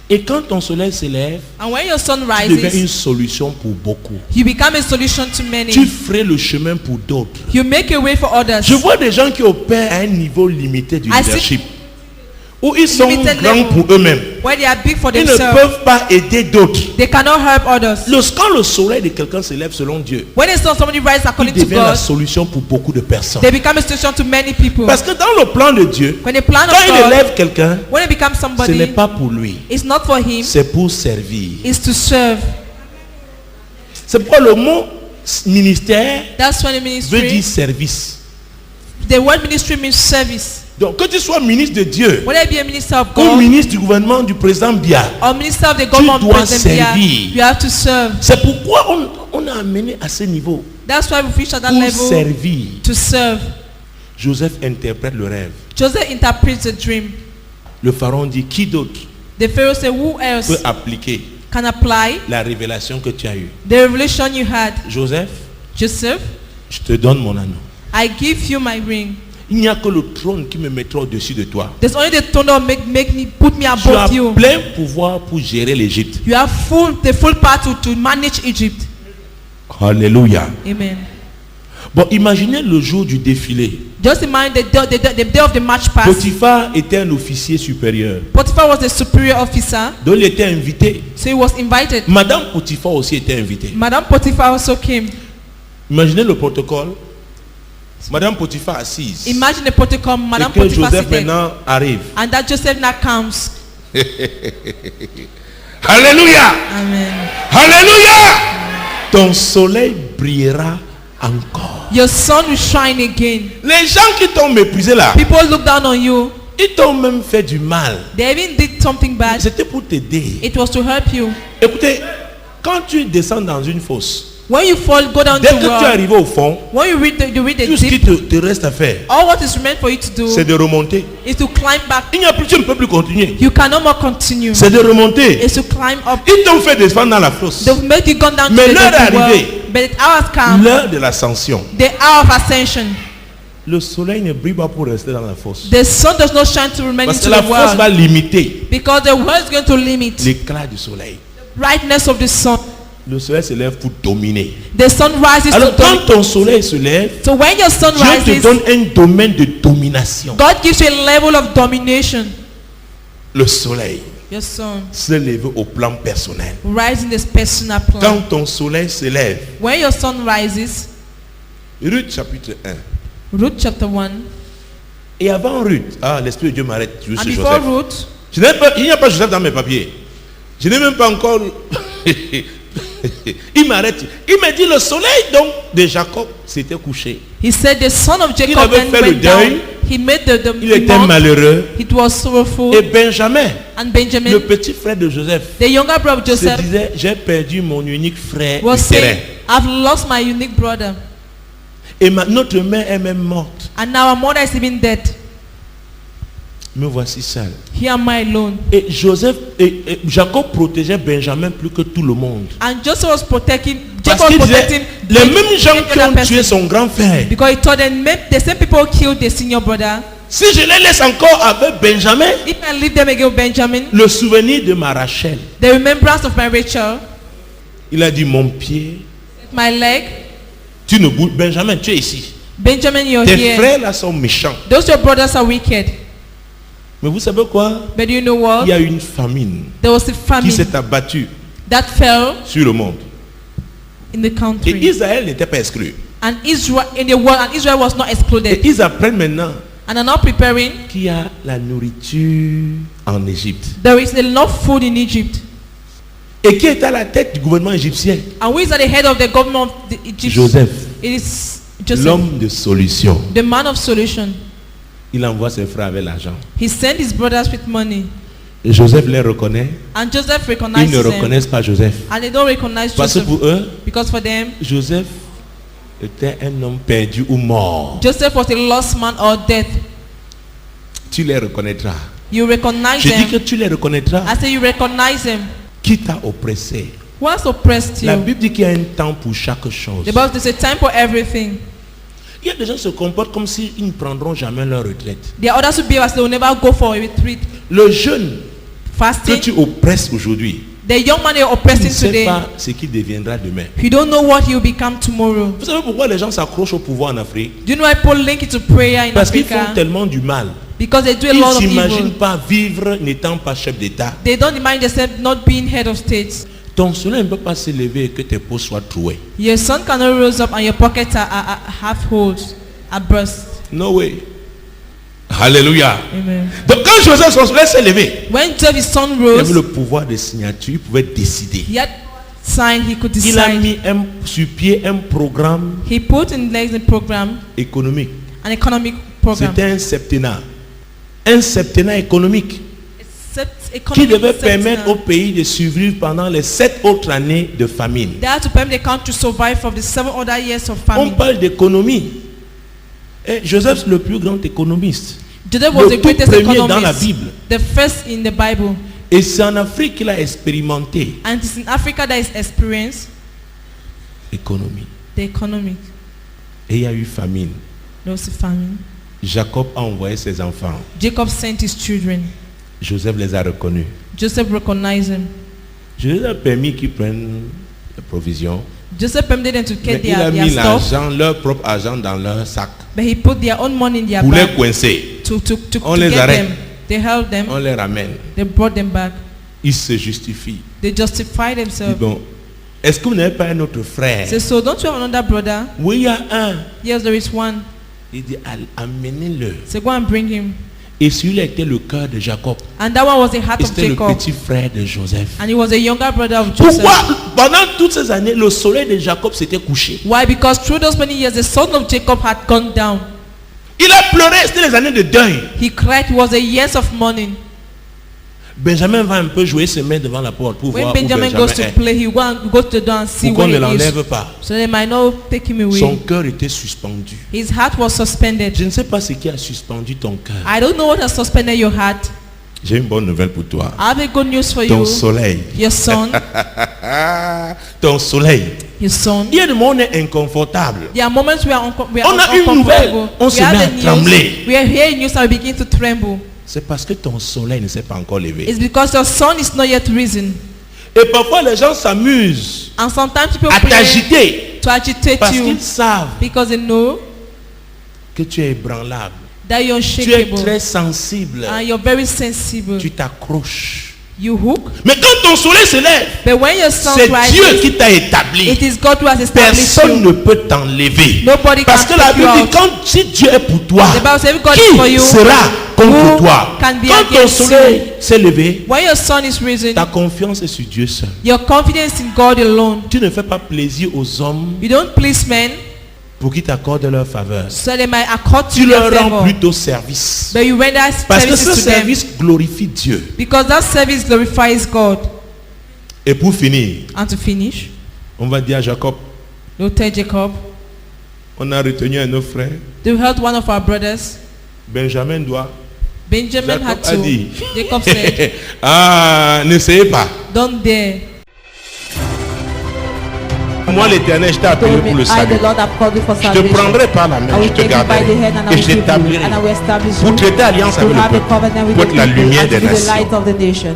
Et quand ton soleil s'élève, And when your sun tu deviens une rises, solution pour beaucoup. you become a solution to Tu many. ferais le chemin pour d'autres. You make a way for others. Je vois des gens qui opèrent à un niveau limité du I see- leadership, où ils sont Limited grands level. pour eux-mêmes. When they are big for Ils ne themselves, peuvent pas aider d'autres. they cannot help others. Quand le soleil de quelqu'un s'élève selon Dieu, When they saw somebody rise il according to devient la God, solution pour beaucoup de personnes. they become a solution to many people. Parce que dans le plan de Dieu, When the plan quand of il God, élève quelqu'un, when it becomes ce somebody, n'est pas pour lui, it's not for him, c'est pour servir. it's to serve. C'est pourquoi le mot ministère That's when the veut dire ministry, service. the word ministry means service. Donc que tu sois ministre de Dieu Whether it be a minister of ou God ministre du gouvernement du président Biya, or minister of the government dois president, servir. you have to serve. c'est pourquoi on a amené à ce niveau That's why we reached at that pour level servir. to serve. Joseph interprète le rêve. Joseph interprets the dream. Le pharaon dit, qui d'autre The Pharaoh said, who else peut appliquer can apply la révélation que tu as eue? the revelation you had? Joseph, Joseph, je te donne mon anneau. I give you my ring. Il n'y a que le trône qui me mettra au-dessus de toi. There's only the throne that make me put me Tu as above you. plein pouvoir pour gérer l'Égypte. You have the full power to manage Egypt. Alléluia. Amen. Bon, imaginez le jour du défilé. Just imagine the day of the march past. Potiphar était un officier supérieur. Potiphar was the superior officer, Donc il était invité. so he was invited. Madame Potiphar aussi était invitée. Madame Potiphar also came. Imaginez le protocole. Madame Potiphar assise. Imagine the protocol, Madame Et que Potiphar Joseph seated. maintenant arrive. And that Joseph now comes. Alléluia. Amen. Alléluia. Ton soleil brillera encore. Your sun will shine again. Les gens qui t'ont méprisé là, People look down on you. ils t'ont même fait du mal. They even did something bad. C'était pour t'aider. It was to help you. Écoutez, quand tu descends dans une fosse, When you fall, go down dès to que tu es well. arrivé au fond, When you read the tout ce qui deep, te reste à faire, all what is meant for you to do c'est de remonter. is to climb back. Il n'y a plus, tu ne peux plus continuer. You can no more continue. C'est de remonter. It's to climb up. Ils t'ont fait descendre dans la fosse. They've made you go down Mais to l'heure est the well. arrivée. But the hour has come. L'heure de l'ascension. The hour of ascension. Le soleil ne brille pas pour rester dans la fosse. The sun does not shine to remain Parce que into la the fosse va world. limiter Because the world is going to limit l'éclat du soleil. brightness of the sun. Le soleil se lève pour dominer. The sun rises Alors to quand dominate. ton soleil se lève, So when your sun Dieu te rises, donne un domaine de domination. God gives you a level of domination. Le soleil Your sun se lève au plan personnel. rises in this personal plan. Quand ton soleil se lève, When your sun rises, Ruth chapitre 1. Ruth chapter 1, Et avant Ruth, l'Esprit de Dieu m'arrête toujours and sur before Joseph. Ruth, Il n'y a pas Joseph dans mes papiers. Je n'ai même pas encore... Il m'arrête. Il me dit le soleil donc de Jacob s'était couché. he said the son of Jacob avait then fait le went down. deuil. He made the Il était monk. malheureux. It was sorrowful. Et Benjamin, And le Benjamin, petit frère de Joseph, the younger brother of se Joseph, disait, j'ai perdu mon unique frère was du terrain. saying, I've lost my unique brother. Et notre mère est même morte. And now our mother is even dead. Me voici seul. Here am I alone. Et Jacob protégeait Benjamin plus que tout le monde. And Joseph was protecting, Parce Jacob qu'il was disait, protecting les mêmes gens every qui other ont person. tué son grand frère, Because he told them, the same people killed the senior brother. si je les laisse encore avec Benjamin, If I leave them again with Benjamin, le souvenir de ma Rachel, the remembrance of my Rachel, il a dit mon pied, my leg, tu ne bouges, Benjamin, tu es ici. Benjamin, you're Tes here. frères là sont méchants. Those your brothers are wicked. Mais vous savez quoi? But you know what? Il y a une famine There was a qui famine s'est abattue that fell sur le monde. in the Et country. Israël n'était pas exclu. And Israel in the world, and Israel was not Et excluded. ils apprennent maintenant And are now preparing. qu'il y a la nourriture en Égypte. There is enough food in Egypt. Et qui est à la tête du gouvernement égyptien? And who is at the head of the government of the Egypt? Joseph, It is Joseph, l'homme de solution. the man of solution. Il envoie ses frères avec l'argent. He sent his brothers with money. Et Joseph les reconnaît. And Joseph Ils recognizes ne them. reconnaissent pas Joseph. And they don't recognize Parce que Joseph. pour eux, Because for them, Joseph était un homme perdu ou mort. Joseph was a lost man or dead. Tu les reconnaîtras. You recognize Je dis que them. tu les reconnaîtras. I say you recognize them. Qui t'a oppressé? Who has oppressed La you? Bible dit qu'il y a un temps pour chaque chose. The Bible says there's a time for everything. Il y a des gens qui se comportent comme s'ils ne prendront jamais leur retraite. There are others who behave as they will never go for a retreat. Le jeune que Fasting. tu oppresses aujourd'hui, The young man you're tu ne oppressing sais today, pas ce qu'il deviendra demain. you don't know what he will become tomorrow. Vous savez pourquoi les gens s'accrochent au pouvoir en Afrique? Do you know why people link it to prayer in Parce qu'ils font Africa? tellement du mal. Because they do a Ils lot ne of s'imaginent evil. pas vivre n'étant pas chef d'État. They don't imagine themselves not being head of state. Ton soleil ne peut pas se lever et que tes peaux soient trouées. Your sun cannot rise up and your pockets are half holes, are burst. No way. Alléluia. Amen. Donc quand Joseph son soleil s'est levé, When David's son il avait rose, le pouvoir de signature, il pouvait décider. he had signed, he could Il a decide. mis sur pied un programme He put in place a program, économique. an economic program. C'était un septennat. Un septennat économique qui Economic devait sector permettre au pays de survivre pendant les 7 autres années de famine. They had to permit the country to survive for the 7 other years of On famine. parle d'économie. Et Joseph, le plus grand économiste. Joseph was Le the tout greatest premier dans la economist, Bible. the first in the Bible. Et c'est en Afrique qu'il a expérimenté And it's in Africa that is experienced l'économie. the economic. Et il y a eu famine. There was a famine. Jacob a envoyé ses enfants. Jacob sent his children. Joseph les a reconnus. Joseph recognized them. Joseph a permis qu'ils prennent les provisions. Joseph permitted them to Mais get il a their mis stuff, l'argent, leur propre argent dans leur sac. but he put their own money in their Pour les bag coincer. to On get les arrête. them. They held them. On les ramène. They brought them back. Ils se justifient. They justified Ils disent, themselves. bon, est-ce que vous n'avez pas un autre frère? Say, so don't you have another brother? Oui, il y a un. Yes, there is one. Il dit, amenez-le. So go and bring him. Et celui-là était le cœur de Jacob. And that one was the heart Et of c'était le Jacob. petit frère de Joseph. And he was a younger brother of Joseph. Pourquoi pendant toutes ces années, le soleil de Jacob s'était couché? Why? Because through those many years, the son of Jacob had gone down. Il a pleuré, c'était les années de deuil. He cried. It was the years of mourning. Benjamin va un peu jouer ses mains devant la porte pour When voir où Benjamin Benjamin goes to est. play, he go to the door and see Pourquoi on where ne he is. l'enlève pas? So they might not take him away. Son cœur était suspendu. His heart was suspended. Je ne sais pas ce qui a suspendu ton cœur. I don't know what has suspended your heart. J'ai une bonne nouvelle pour toi. I have a good news for Ton you. soleil. Your son, Ton soleil. your son. Il y a des moments inconfortables. There are moments we are, On a une nouvelle, on se met à the trembler. news. We are hearing news and we begin to tremble. C'est parce que ton soleil ne s'est pas encore levé. It's because your sun is not yet risen. Et parfois les gens s'amusent And sometimes people à play t'agiter to agitate parce you qu'ils savent because they know que tu es ébranlable. that you're Tu es unshakable très sensible. and you're very sensible. Tu t'accroches. You hook, Mais quand ton soleil se lève, but when your sun c'est Dieu rises, qui t'a établi. it is God who has established Personne you. ne peut t'enlever. Nobody Parce can que la take you Bible dit, out. quand si Dieu est pour toi, The Bible says, if God is for qui you, sera contre who toi? can be Quand ton against soleil you? s'est levé, When your sun is risen, ta confiance est sur Dieu seul. your confidence in God alone. Tu ne fais pas plaisir aux hommes You don't please men pour qu'ils t'accordent leur faveur. so they might accord to Tu you leur their rends favor, plutôt service. but you render Parce que ce services to them service glorifie Dieu. because that service glorifies God. Et pour finir, And to finish, on va dire à Jacob, they'll tell Jacob, on a retenu un de nos frères, they held one of our brothers. Benjamin doit. Benjamin had Jacob a to. dit, Jacob said, ah, n'essayez pas. don't dare. Moi l'Éternel, je t'ai appelé pour le I, salut. the Lord, have called you for Je te salvation. prendrai par la I main, will je te take you by garderai the hand and I et will je keep you, t'établirai and I will establish pour you traiter alliance to avec have le a peuple, covenant with pour the être la people lumière and des to be the nations. light of the nation.